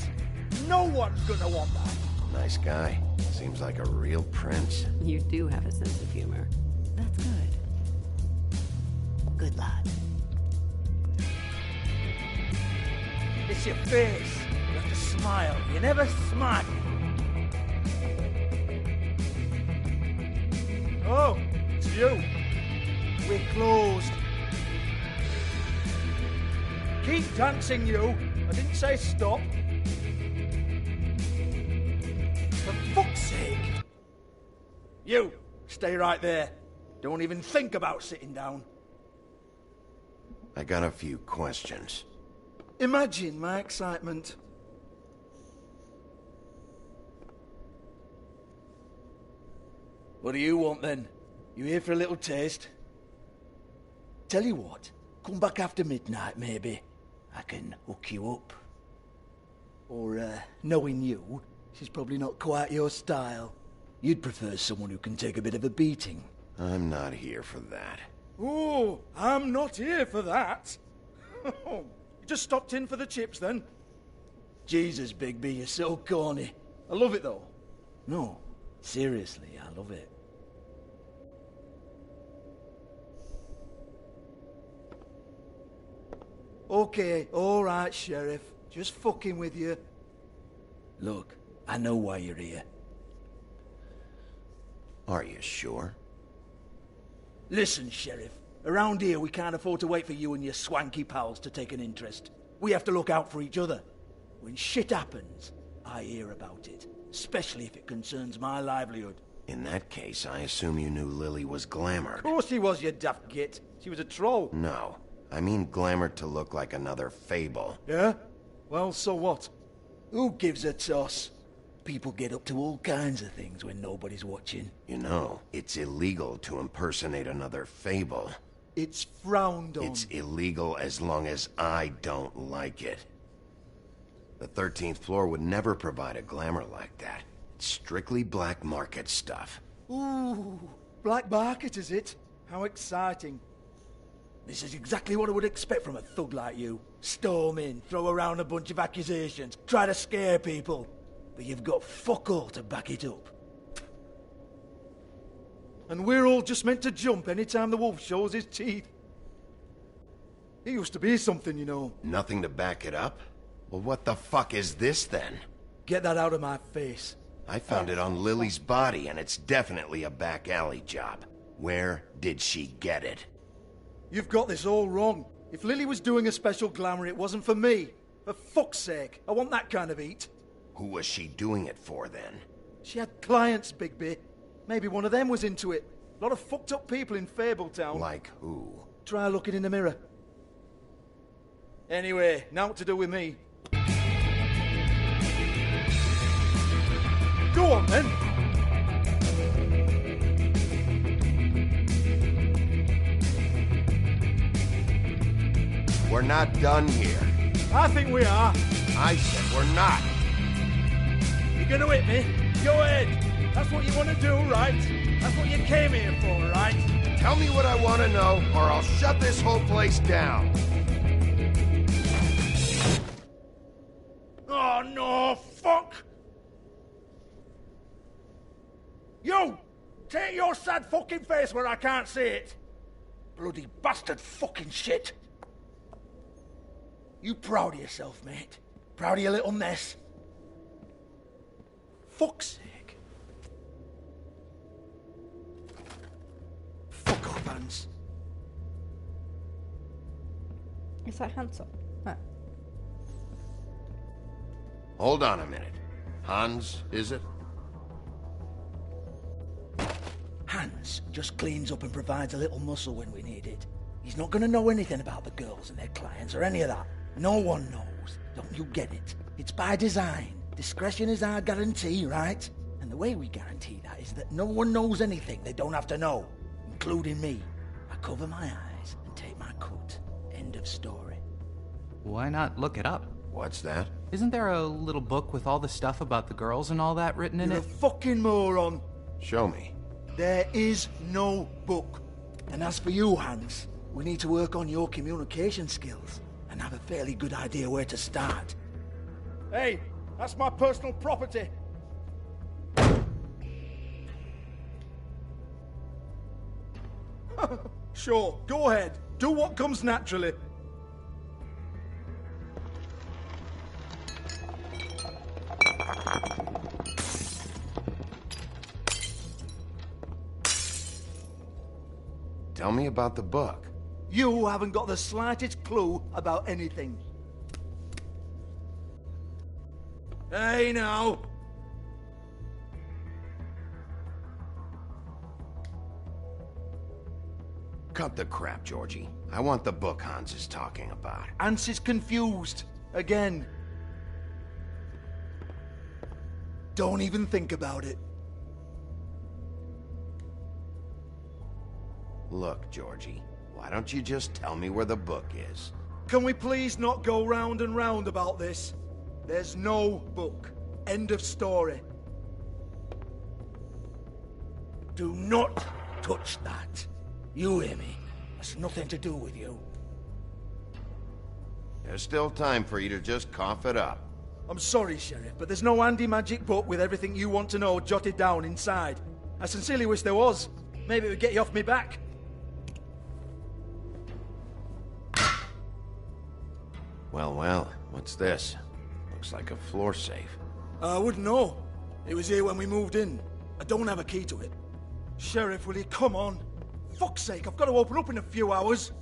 No one's gonna want that. Nice guy. Seems like a real prince. You do have a sense of humor. That's good. Good lad. It's your face. You have to smile. You never smile. Oh, it's you. We're closed. Keep dancing, you. I didn't say stop. For fuck's sake. You, stay right there. Don't even think about sitting down. I got a few questions. Imagine my excitement. What do you want then? You here for a little taste? Tell you what, come back after midnight maybe. I can hook you up. Or, knowing you, she's probably not quite your style. You'd prefer someone who can take a bit of a beating. I'm not here for that. Oh, I'm not here for that. You just stopped in for the chips then? Jesus, Bigby, you're so corny. I love it though. No, seriously, I love it. Okay, alright, Sheriff. Just fucking with you. Look, I know why you're here. Are you sure? Listen, Sheriff. Around here, we can't afford to wait for you and your swanky pals to take an interest. We have to look out for each other. When shit happens, I hear about it. Especially if it concerns my livelihood. In that case, I assume you knew Lily was glamored. Of course she was, you daft git. She was a troll. No. I mean glamored to look like another Fable. Yeah? Well, so what? Who gives a toss? People get up to all kinds of things when nobody's watching. You know, it's illegal to impersonate another Fable. It's frowned on. It's illegal as long as I don't like it. The 13th floor would never provide a glamour like that. It's strictly black market stuff. Ooh, black market is it? How exciting. This is exactly what I would expect from a thug like you. Storm in, throw around a bunch of accusations, try to scare people. But you've got fuck all to back it up. And we're all just meant to jump anytime the wolf shows his teeth. He used to be something, you know. Nothing to back it up? Well, what the fuck is this then? Get that out of my face. I found it on Lily's body, and it's definitely a back alley job. Where did she get it? You've got this all wrong. If Lily was doing a special glamour, it wasn't for me. For fuck's sake, I want that kind of eat. Who was she doing it for, then? She had clients, Bigby. Maybe one of them was into it. A lot of fucked up people in Fabletown. Like who? Try looking in the mirror. Anyway, now what to do with me. Go on, then. We're not done here. I think we are. I said we're not. You're gonna hit me? Go ahead. That's what you want to do, right? That's what you came here for, right? Tell me what I want to know, or I'll shut this whole place down. Oh, no, fuck! You! Take your sad fucking face where I can't see it! Bloody bastard fucking shit! You proud of yourself, mate? Proud of your little mess? Fuck's sake. Fuck off, Hans. Is that handsome? Huh. Hold on a minute. Hans, is it? Hans just cleans up and provides a little muscle when we need it. He's not gonna know anything about the girls and their clients or any of that. No one knows. Don't you get it? It's by design. Discretion is our guarantee, right? And the way we guarantee that is that no one knows anything they don't have to know, including me. I cover my eyes and take my cut. End of story. Why not look it up? What's that? Isn't there a little book with all the stuff about the girls and all that written in You're it? a fucking moron. Show me. There is no book. And as for you, Hans, we need to work on your communication skills and have a fairly good idea where to start. Hey, that's my personal property. Sure, go ahead. Do what comes naturally. Tell me about the book. You haven't got the slightest clue about anything. Hey, now. Cut the crap, Georgie. I want the book Hans is talking about. Hans is confused. Again. Don't even think about it. Look, Georgie, why don't you just tell me where the book is? Can we please not go round and round about this? There's no book. End of story. Do not touch that. You hear me? That's nothing to do with you. There's still time for you to just cough it up. I'm sorry, Sheriff, but there's no handy magic book with everything you want to know jotted down inside. I sincerely wish there was. Maybe it would get you off me back. Well, what's this? Looks like a floor safe. I wouldn't know. It was here when we moved in. I don't have a key to it. Sheriff, will you come on? Fuck's sake, I've got to open up in a few hours.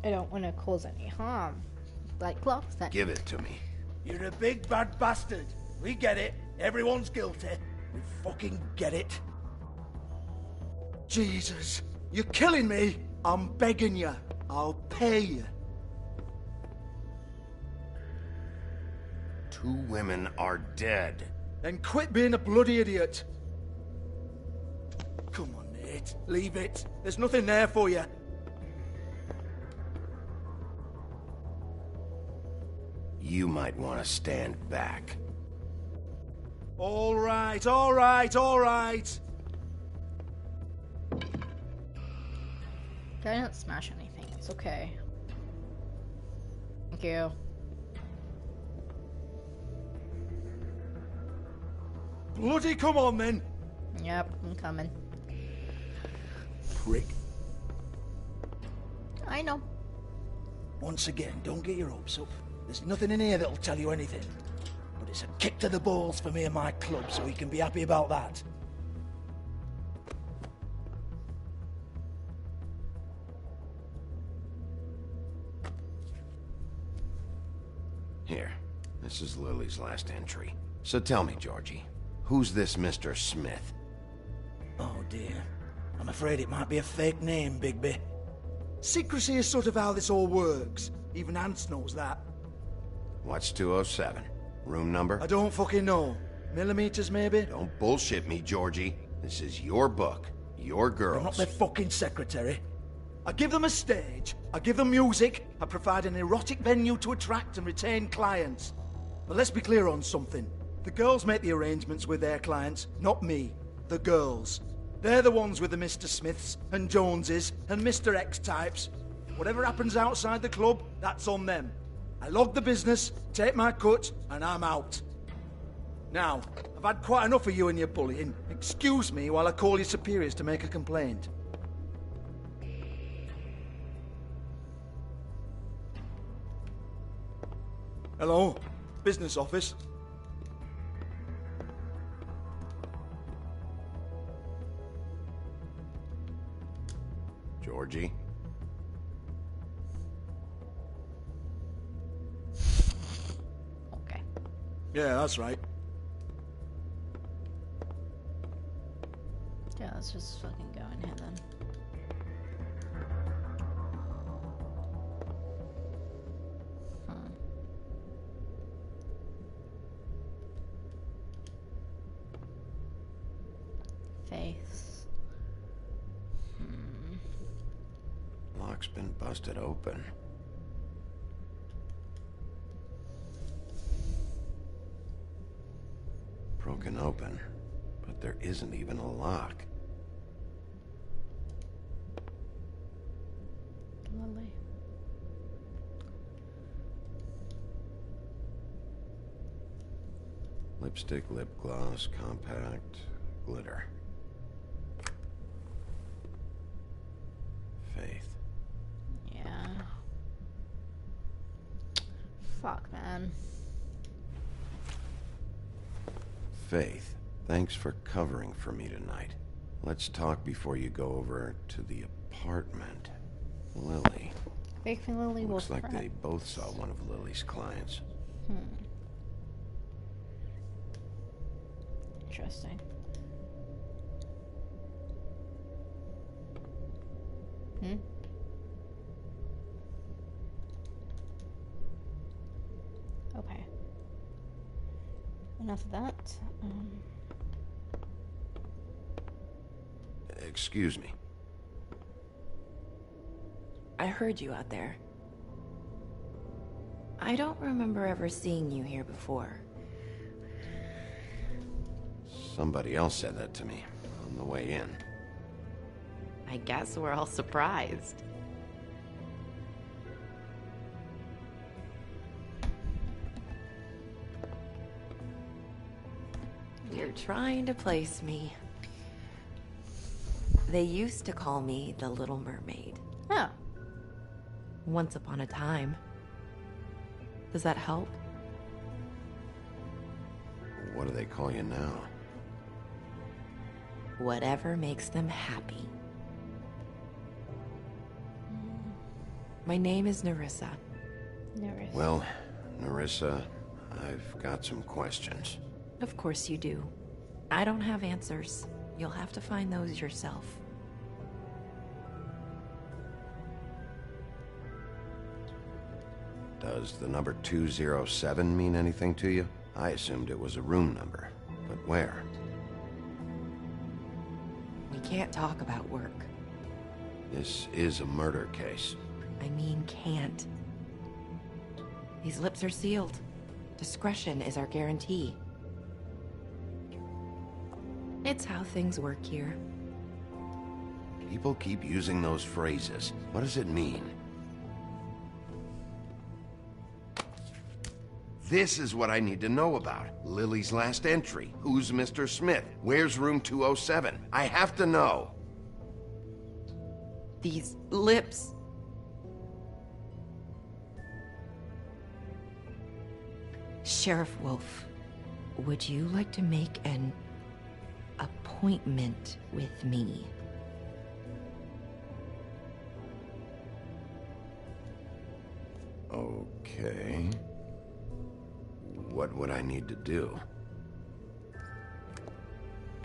I don't want to cause any harm. Like clocks that. Give it to me. You're a big bad bastard. We get it. Everyone's guilty. We fucking get it. Jesus, you're killing me. I'm begging you. I'll pay you. 2 women are dead. Then quit being a bloody idiot. Come on, mate. Leave it. There's nothing there for you. You might want to stand back. All right, all right, all right. I didn't smash anything. It's okay. Thank you. Bloody come on, then. Yep, I'm coming. Prick. I know. Once again, don't get your hopes up. There's nothing in here that'll tell you anything. But it's a kick to the balls for me and my club, so we can be happy about that. Here, this is Lily's last entry. So tell me, Georgie, who's this Mr. Smith? Oh dear. I'm afraid it might be a fake name, Bigby. Secrecy is sort of how this all works. Even Hans knows that. What's 207? Room number? I don't fucking know. Millimeters, maybe? Don't bullshit me, Georgie. This is your book. Your girls. I'm not their fucking secretary. I give them a stage, I give them music, I provide an erotic venue to attract and retain clients. But let's be clear on something. The girls make the arrangements with their clients, not me. The girls. They're the ones with the Mr. Smiths and Joneses and Mr. X types. Whatever happens outside the club, that's on them. I log the business, take my cut, and I'm out. Now, I've had quite enough of you and your bullying. Excuse me while I call your superiors to make a complaint. Hello? Business office? Georgie? Okay. Yeah, that's right. Yeah, let's just fucking go in here then. Face. Lock's been busted open. Broken open, but there isn't even a lock. Lily. Lipstick, lip gloss, compact, glitter. Faith. Yeah. Fuck, man. Faith, thanks for covering for me tonight. Let's talk before you go over to the apartment. Lily. Faith and Lily were Looks like friends. they both saw one of Lily's clients. Interesting. Okay. Enough of that. Excuse me. I heard you out there. I don't remember ever seeing you here before. Somebody else said that to me on the way in. I guess we're all surprised. You're trying to place me. They used to call me the Little Mermaid. Oh. Once upon a time. Does that help? What do they call you now? Whatever makes them happy. My name is Nerissa. Nerissa. Well, Nerissa, I've got some questions. Of course you do. I don't have answers. You'll have to find those yourself. Does the number 207 mean anything to you? I assumed it was a room number, but where? We can't talk about work. This is a murder case. I mean, can't. These lips are sealed. Discretion is our guarantee. It's how things work here. People keep using those phrases. What does it mean? This is what I need to know about. Lily's last entry. Who's Mr. Smith? Where's room 207? I have to know. These lips. Sheriff Wolf, would you like to make an appointment with me? Okay. What would I need to do?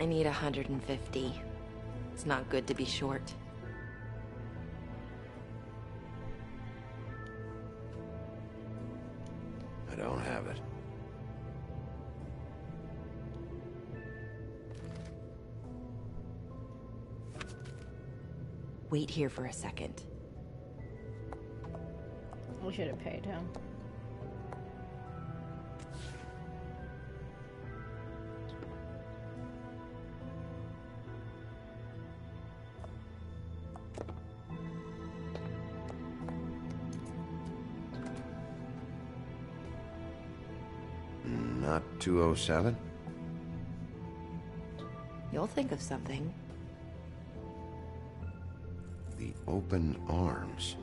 I need 150. It's not good to be short. I don't have it. Wait here for a second. We should have paid him. Not 207? You'll think of something. The Open Arms.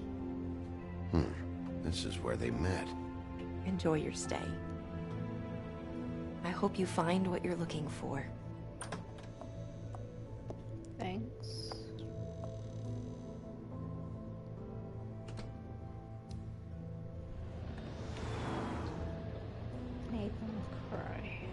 This is where they met. Enjoy your stay. I hope you find what you're looking for. Thanks. Nathan Cry.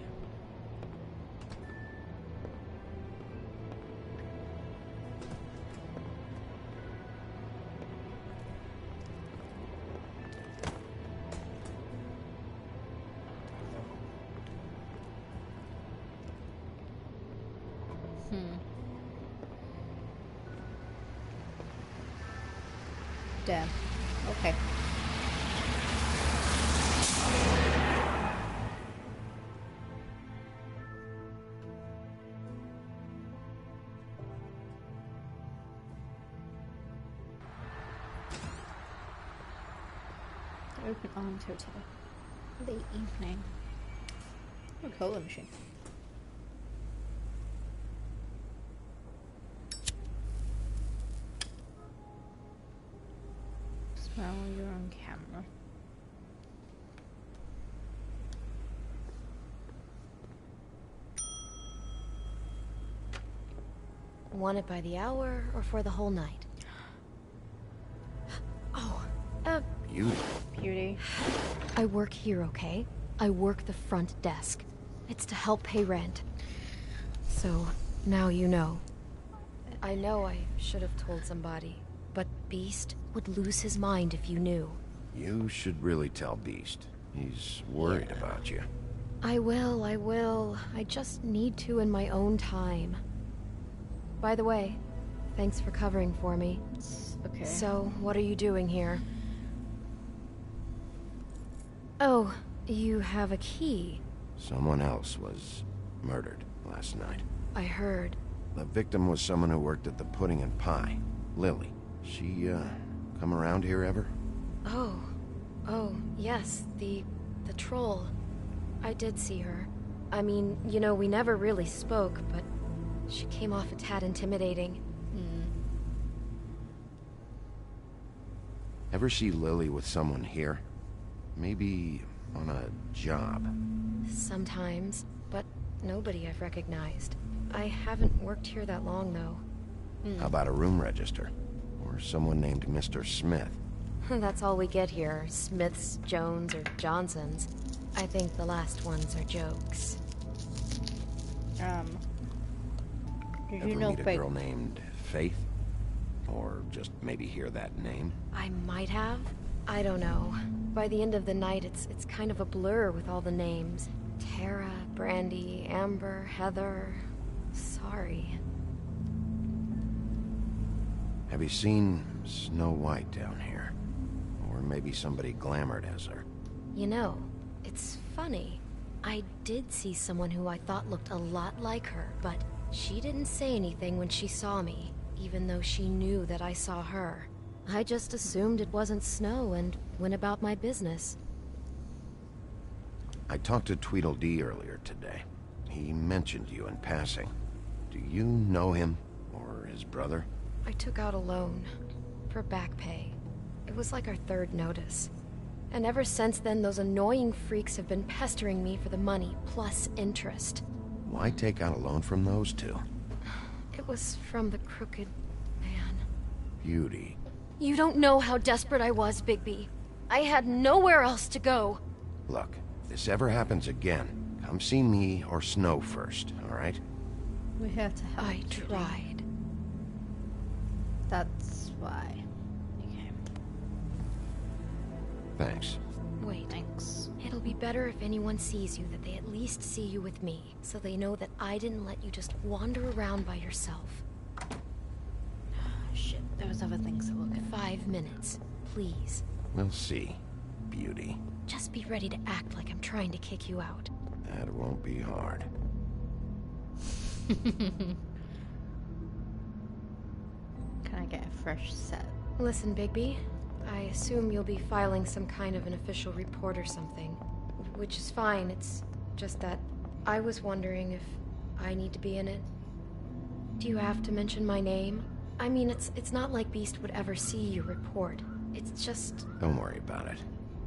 Damn. Okay. Open arms hotel. Late evening. Oh, cola machine. Smell you're on camera. Want it by the hour or for the whole night? Oh, Beauty. I work here, okay? I work the front desk. It's to help pay rent. So, now you know. I know I should have told somebody, but Beast would lose his mind if you knew. You should really tell Beast. He's worried about you. I will. I just need to in my own time. By the way, thanks for covering for me. Okay. So, what are you doing here? Oh, you have a key. Someone else was murdered last night. I heard. The victim was someone who worked at the Pudding and Pie. Lily. She, come around here ever? Oh, yes, the troll. I did see her. I mean, you know, we never really spoke, but she came off a tad intimidating. Ever see Lily with someone here? Maybe on a job? Sometimes, but nobody I've recognized. I haven't worked here that long, though. How about a room register? Or someone named Mr. Smith? That's all we get here. Smiths, Jones, or Johnsons. I think the last ones are jokes. Did Ever you know meet a girl named Faith? Or just maybe hear that name? I might have. I don't know. By the end of the night, it's kind of a blur with all the names. Tara, Brandy, Amber, Heather... Sorry. Have you seen Snow White down here? Or maybe somebody glamored as her? You know, it's funny. I did see someone who I thought looked a lot like her, but she didn't say anything when she saw me, even though she knew that I saw her. I just assumed it wasn't Snow and went about my business. I talked to Tweedledee earlier today. He mentioned you in passing. Do you know him? Or his brother? I took out a loan. For back pay. It was like our third notice. And ever since then, those annoying freaks have been pestering me for the money, plus interest. Why take out a loan from those two? It was from the Crooked Man. Beauty. You don't know how desperate I was, Bigby. I had nowhere else to go. Look, if this ever happens again, come see me or Snow first, all right? We're here to help. I tried. That's why. Okay. Thanks. Wait. Thanks. It'll be better if anyone sees you that they at least see you with me, so they know that I didn't let you just wander around by yourself. Shit, there was other things to look at. 5 minutes, please. We'll see, beauty. Just be ready to act like I'm trying to kick you out. That won't be hard. Can I get a fresh set? Listen, Bigby. I assume you'll be filing some kind of an official report or something. Which is fine, it's just that I was wondering if I need to be in it. Do you have to mention my name? I mean, it's not like Beast would ever see your report. It's just... Don't worry about it.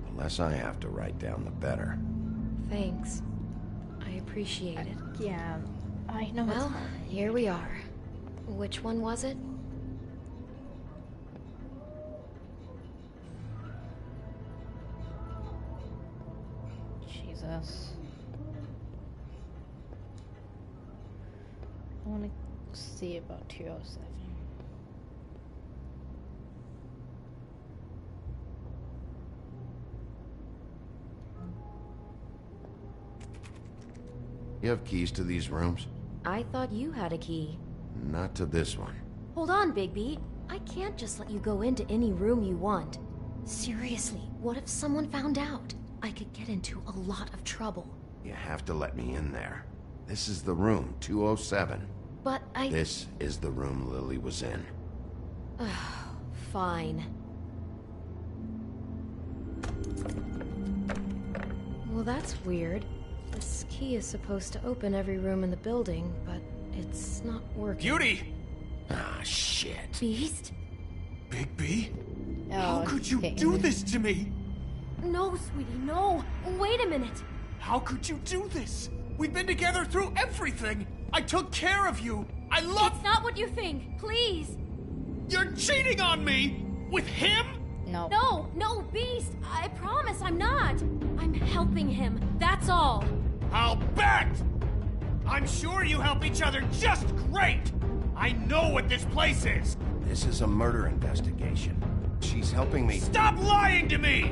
The less I have to write down, the better. Thanks. I appreciate it. Yeah, I know. Well, here we are. Which one was it? Jesus. I want to see about 207. You have keys to these rooms? I thought you had a key. Not to this one. Hold on, Bigby. I can't just let you go into any room you want. Seriously, what if someone found out? I could get into a lot of trouble. You have to let me in there. This is the room, 207. But I... This is the room Lily was in. Fine. Well, that's weird. This key is supposed to open every room in the building, but it's not working. Beauty! Ah, shit. Beast? Bigby? Oh, How could you do this to me? No, sweetie, no. Wait a minute. How could you do this? We've been together through everything. I took care of you. I love... It's not what you think. Please. You're cheating on me! With him? No. No, Beast. I promise I'm not. I'm helping him. That's all. I'll bet! I'm sure you help each other just great! I know what this place is! This is a murder investigation. She's helping me... Stop lying to me!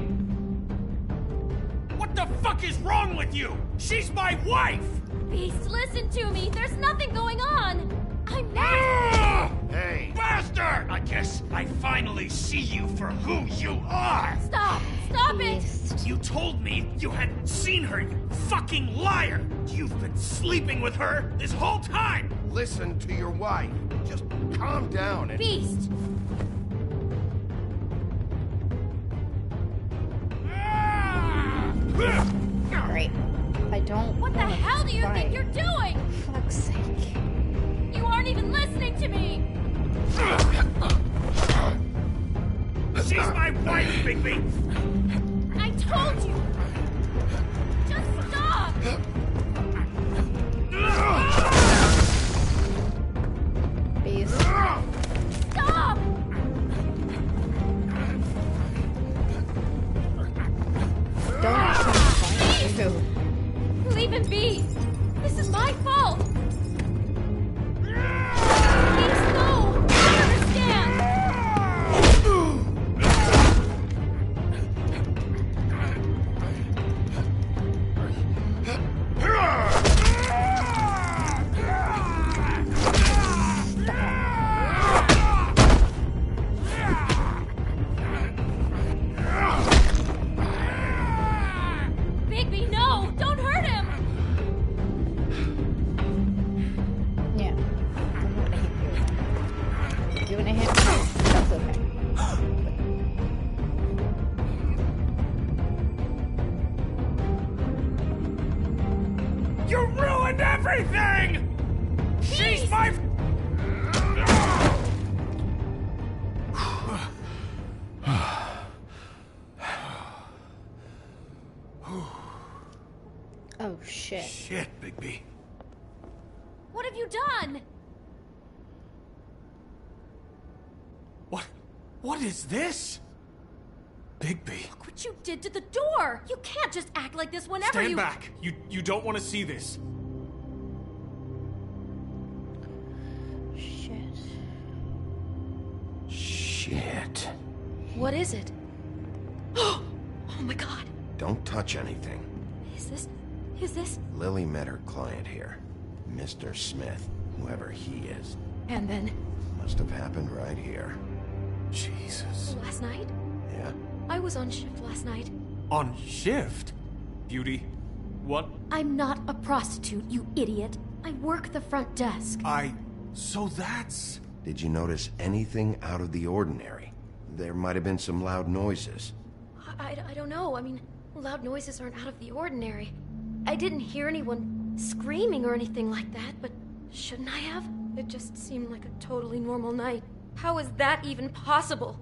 What the fuck is wrong with you? She's my wife! Beast, listen to me. There's nothing going on. I'm not... Hey! Bastard! I guess I finally see you for who you are! Stop! Stop it! You told me you hadn't seen her, you fucking liar! You've been sleeping with her this whole time! Listen to your wife. Just calm down and... Beast! Great. I don't... What the hell do you think you're doing? For fuck's sake. You aren't even listening to me! She's my wife, Bigby! I told you! Just stop! Beast. Stop! Don't fight you. Leave him be! This is my fault! Please, no! I understand! Bigby, no! Don't hurt him! Yeah. I'm gonna hit you. You're gonna hit me. That's okay. You ruined everything! She's my... Oh, shit. Shit, Bigby. What have you done? What is this? Bigby. Look what you did to the door! You can't just act like this whenever Stand back. You don't want to see this. Shit. What is it? Oh my god. Don't touch anything. Is this? Lily met her client here. Mr. Smith, whoever he is. And then? Must have happened right here. Jesus. Last night? Yeah? I was on shift last night. On shift? Beauty, what? I'm not a prostitute, you idiot. I work the front desk. So that's... Did you notice anything out of the ordinary? There might have been some loud noises. I don't know. I mean, loud noises aren't out of the ordinary. I didn't hear anyone screaming or anything like that, but shouldn't I have? It just seemed like a totally normal night. How is that even possible?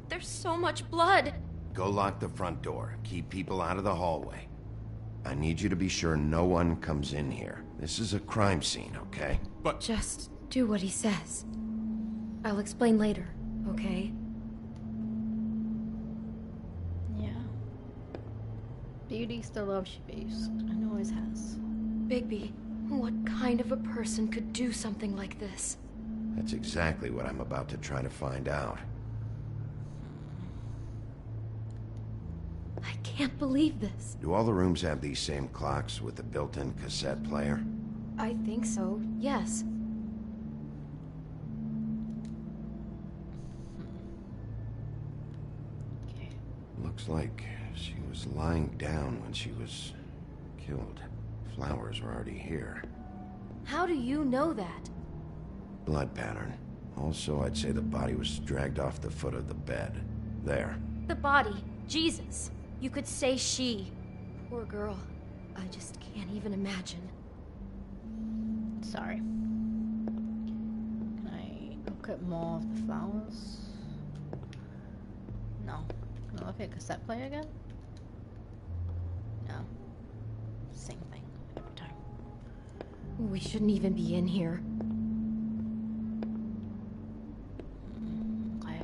There's so much blood. Go lock the front door. Keep people out of the hallway. I need you to be sure no one comes in here. This is a crime scene, okay? But... Just do what he says. I'll explain later, okay? Yeah. Beauty still loves Beast, and always has. Bigby, what kind of a person could do something like this? That's exactly what I'm about to try to find out. I can't believe this. Do all the rooms have these same clocks with the built-in cassette player? I think so, yes. Looks like she was lying down when she was killed. Flowers were already here. How do you know that? Blood pattern. Also, I'd say the body was dragged off the foot of the bed. There. The body. Jesus. You could say she. Poor girl. I just can't even imagine. Sorry. Can I look at more of the flowers? No. Can I look at cassette player again? No. Same thing every time. We shouldn't even be in here. Okay.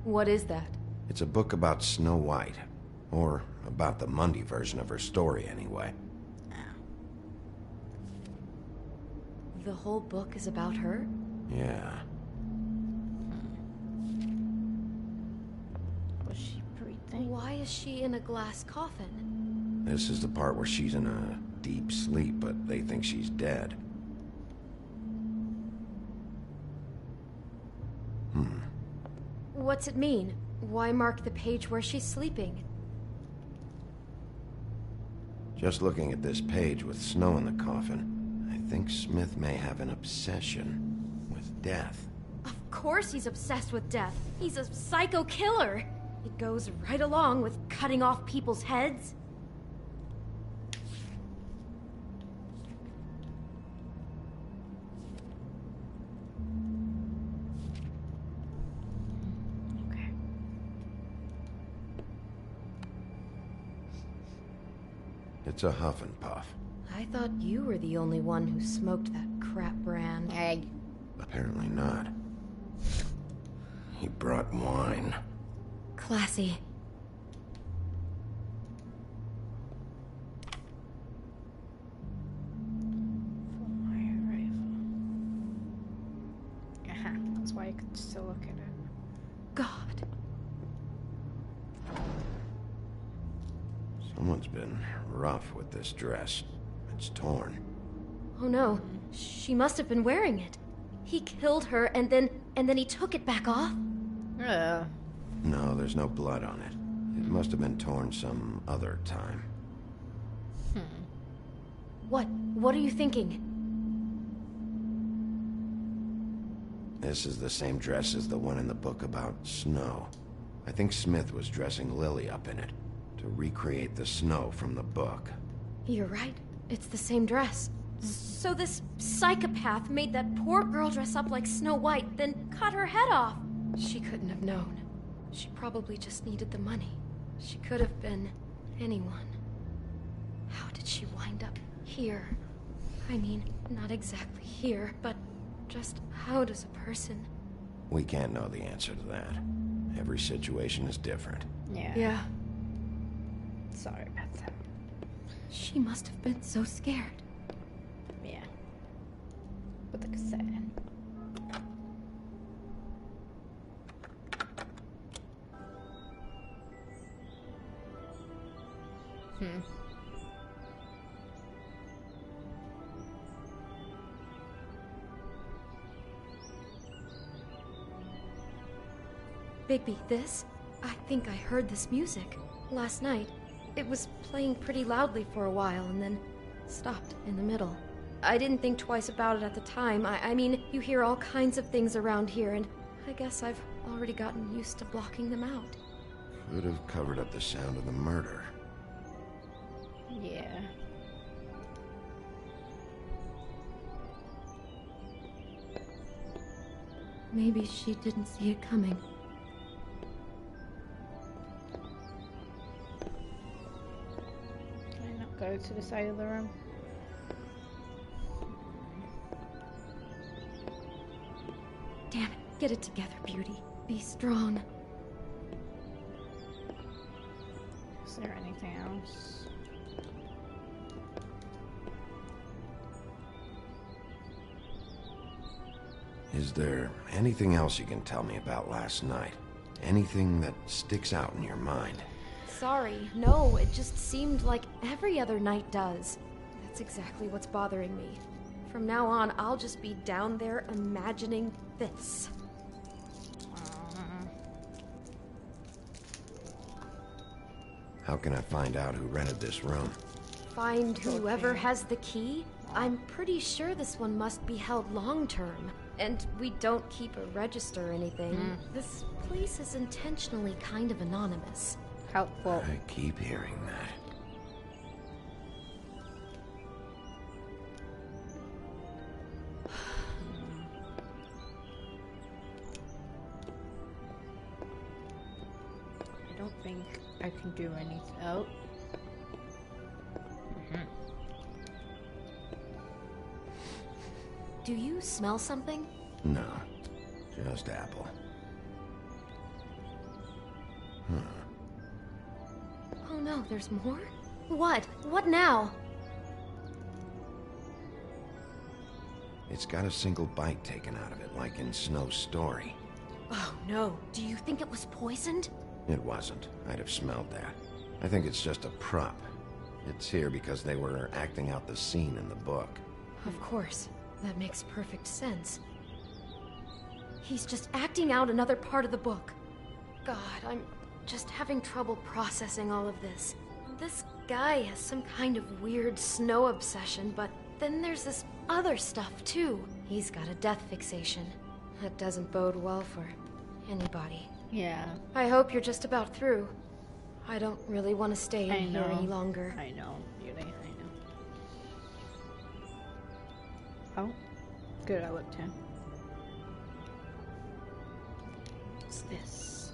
What is that? It's a book about Snow White. Or about the Mundy version of her story, anyway. The whole book is about her? Yeah. Was she breathing? Why is she in a glass coffin? This is the part where she's in a deep sleep, but they think she's dead. What's it mean? Why mark the page where she's sleeping? Just looking at this page with snow in the coffin, I think Smith may have an obsession with death. Of course he's obsessed with death. He's a psycho killer. It goes right along with cutting off people's heads. It's a huff and puff. I thought you were the only one who smoked that crap brand. Hey. Apparently not. He brought wine. Classy. That's why I could still look at it. God. Someone's been rough with this dress. It's torn. Oh no, she must have been wearing it. He killed her and then he took it back off? No, there's no blood on it. It must have been torn some other time. What are you thinking? This is the same dress as the one in the book about snow. I think Smith was dressing Lily up in it to recreate the snow from the book. You're right. It's the same dress. So this psychopath made that poor girl dress up like Snow White, then cut her head off. She couldn't have known. She probably just needed the money. She could have been anyone. How did she wind up here? I mean, not exactly here, but just how does a person... We can't know the answer to that. Every situation is different. Yeah. Sorry about that. She must have been so scared. Yeah. But put the cassette in. Bigby, this? I think I heard this music. Last night, it was playing pretty loudly for a while and then stopped in the middle. I didn't think twice about it at the time. I mean, you hear all kinds of things around here, and I guess I've already gotten used to blocking them out. Could have covered up the sound of the murder. Yeah. Maybe she didn't see it coming. Can I not go to the side of the room? Damn it. Get it together, Beauty. Be strong. Is there anything else? Is there anything else you can tell me about last night? Anything that sticks out in your mind? Sorry, no, it just seemed like every other night does. That's exactly what's bothering me. From now on, I'll just be down there imagining this. How can I find out who rented this room? Find whoever has the key? I'm pretty sure this one must be held long-term. And we don't keep a register or anything. This place is intentionally kind of anonymous. Helpful. I keep hearing that. I don't think I can do anything. Oh. Do you smell something? No, just apple. Oh no, there's more? What? What now? It's got a single bite taken out of it, like in Snow's story. Oh no, do you think it was poisoned? It wasn't. I'd have smelled that. I think it's just a prop. It's here because they were acting out the scene in the book. Of course. That makes perfect sense. He's just acting out another part of the book. God, I'm just having trouble processing all of this. This guy has some kind of weird Snow obsession, but then there's this other stuff too. He's got a death fixation. That doesn't bode well for anybody. Yeah. I hope you're just about through. I don't really want to stay in here know. any longer. I know, Beauty, I know. Oh, good, I looked in. What's this?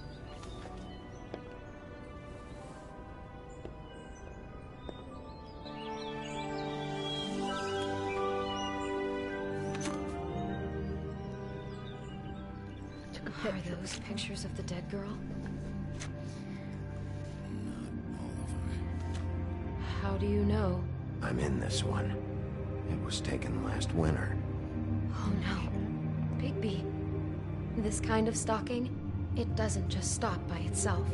Are those pictures of the dead girl? How do you know? I'm in this one. It was taken last winter. Oh no. Bigby. This kind of stalking, it doesn't just stop by itself.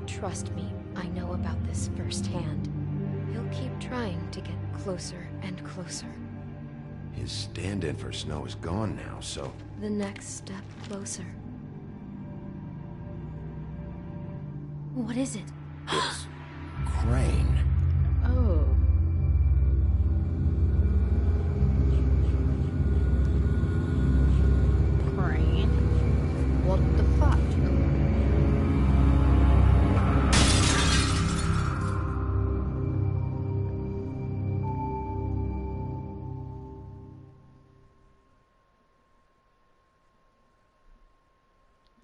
Trust me, I know about this firsthand. He'll keep trying to get closer and closer. His stand-in for Snow is gone now, so... The next step closer. What is it? It's... Crane. Oh. Crane? What the fuck?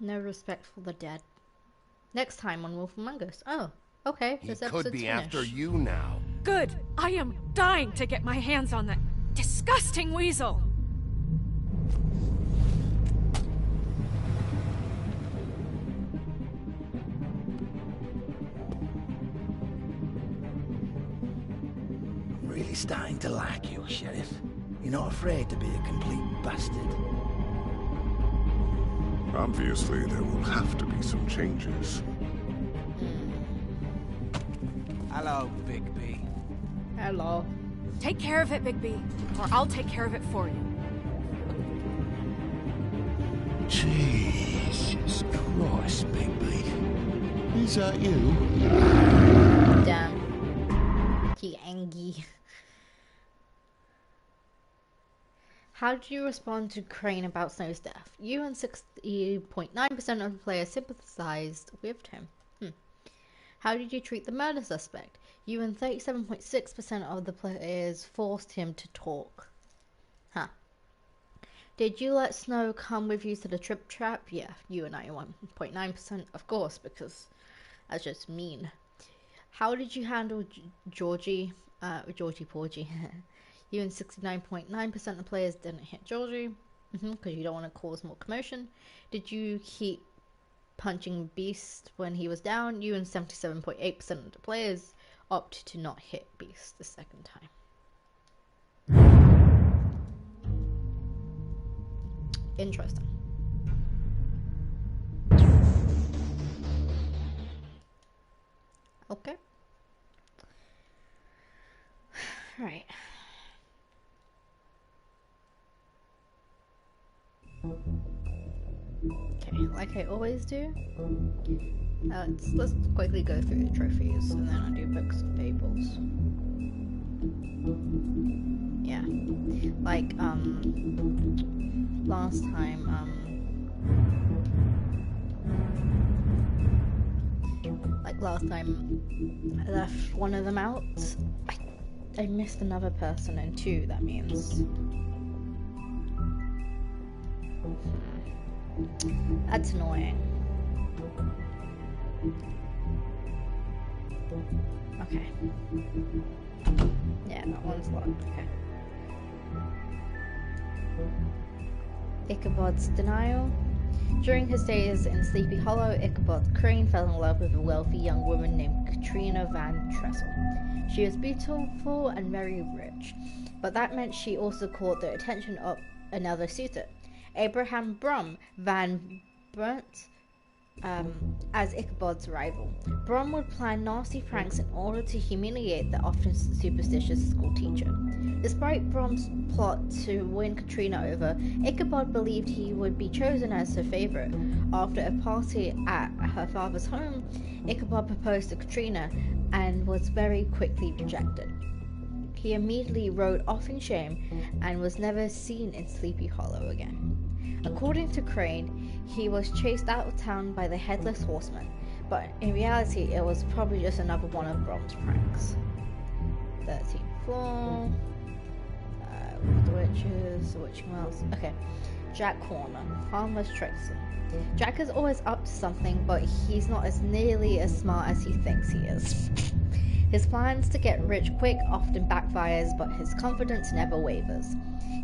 No respect for the dead. Next time on Wolf Among Us. Oh, okay. He This could episode's be finished. after you now. Good. I am dying to get my hands on that disgusting weasel. I'm really starting to like you, Sheriff. You're not afraid to be a complete bastard. Obviously, there will have to be some changes. Hello, Bigby. Hello. Take care of it, Bigby, or I'll take care of it for you. Jesus Christ, Bigby. Is that you? Damn. He angry. How did you respond to Crane about Snow's death? You and 60.9% of the players sympathized with him. How did you treat the murder suspect? You and 37.6% of the players forced him to talk. Did you let Snow come with you to the trip trap? Yeah, you and 91.9%, of course, because that's just mean. How did you handle Georgie Porgy? You and 69.9% of the players didn't hit Georgie, because you don't want to cause more commotion. Did you keep punching Beast when he was down? You and 77.8% of the players opted to not hit Beast the second time. Interesting. Okay. Right. Okay, like I always do, let's quickly go through the trophies, and then I'll do books and fables. Yeah, like last time, I left one of them out. I missed another person in 2. That means. That's annoying. Okay. Yeah, that one's locked. Okay. Ichabod's denial. During his days in Sleepy Hollow, Ichabod Crane fell in love with a wealthy young woman named Katrina Van Tressel. She was beautiful and very rich, but that meant she also caught the attention of another suitor, Abraham Brom Van Brunt, as Ichabod's rival. Brom would plan nasty pranks in order to humiliate the often superstitious school teacher. Despite Brom's plot to win Katrina over, Ichabod believed he would be chosen as her favorite. After a party at her father's home, Ichabod proposed to Katrina and was very quickly rejected. He immediately rode off in shame and was never seen in Sleepy Hollow again. According to Crane, he was chased out of town by the Headless Horseman, but in reality it was probably just another one of Brom's pranks. 13th floor. The witches, the witching wells. Okay. Jack Horner, harmless trickster. Jack is always up to something, but he's not as nearly as smart as he thinks he is. His plans to get rich quick often backfires, but his confidence never wavers.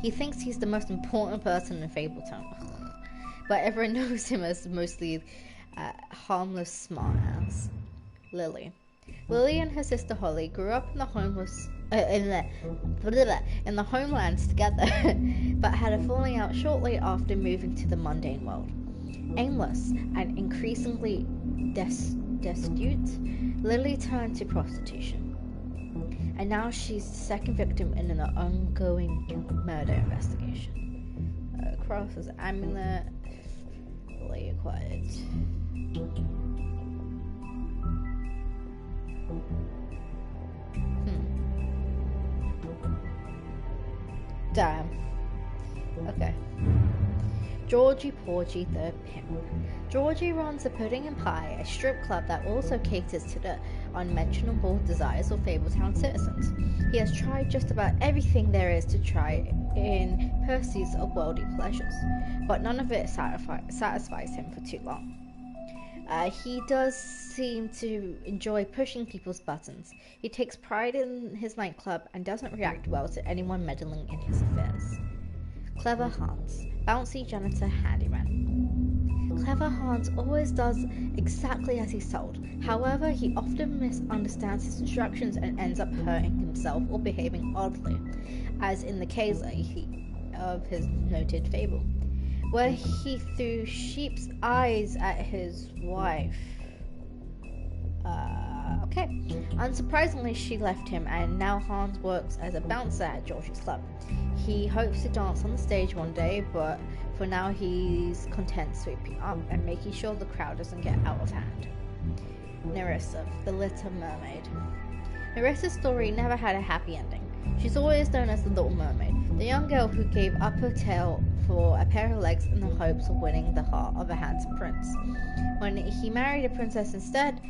He thinks he's the most important person in Fabletown, but everyone knows him as mostly harmless smartass. Lily. Lily and her sister Holly grew up in the homelands together, but had a falling out shortly after moving to the mundane world. Aimless and increasingly destitute, Lily turned to prostitution, and now she's the second victim in an ongoing murder investigation. Cross's amulet, Lily acquired. Damn. Okay. Georgie Porgy the Pimp. Georgie runs a Pudding and Pie, a strip club that also caters to the unmentionable desires of Fabletown citizens. He has tried just about everything there is to try in pursuit of worldly pleasures, but none of it satisfies him for too long. He does seem to enjoy pushing people's buttons. He takes pride in his nightclub and doesn't react well to anyone meddling in his affairs. Clever Hans, bouncy janitor handyman. Clever Hans always does exactly as he's told. However, he often misunderstands his instructions and ends up hurting himself or behaving oddly, as in the case of his noted fable, where he threw sheep's eyes at his wife. Okay. Unsurprisingly, she left him, and now Hans works as a bouncer at George's club. He hopes to dance on the stage one day, but for now he's content sweeping up and making sure the crowd doesn't get out of hand. Nerissa, the Little Mermaid. Nerissa's story never had a happy ending. She's always known as the Little Mermaid, the young girl who gave up her tail for a pair of legs in the hopes of winning the heart of a handsome prince. When he married a princess instead,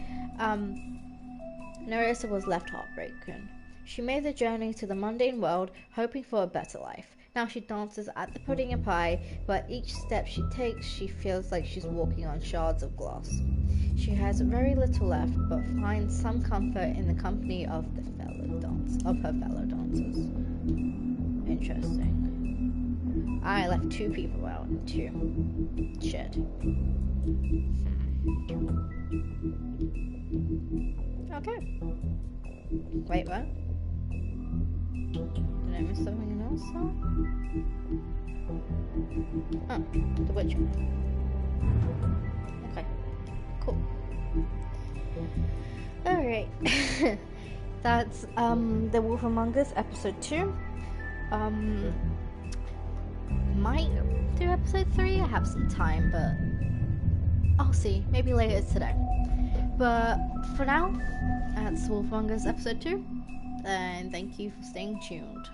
Nerissa was left heartbroken. She made the journey to the mundane world, hoping for a better life. Now she dances at the Pudding and Pie, but each step she takes, she feels like she's walking on shards of glass. She has very little left, but finds some comfort in the company of her fellow dancers. Interesting. I left 2 people out too. Shit. Okay. Wait, what? Did I miss something else? Oh, The Witcher. Okay, cool. Alright. That's The Wolf Among Us episode 2. Might do episode 3. I have some time, but I'll see. Maybe later today. But for now, that's Wolf Among Us episode 2. And thank you for staying tuned.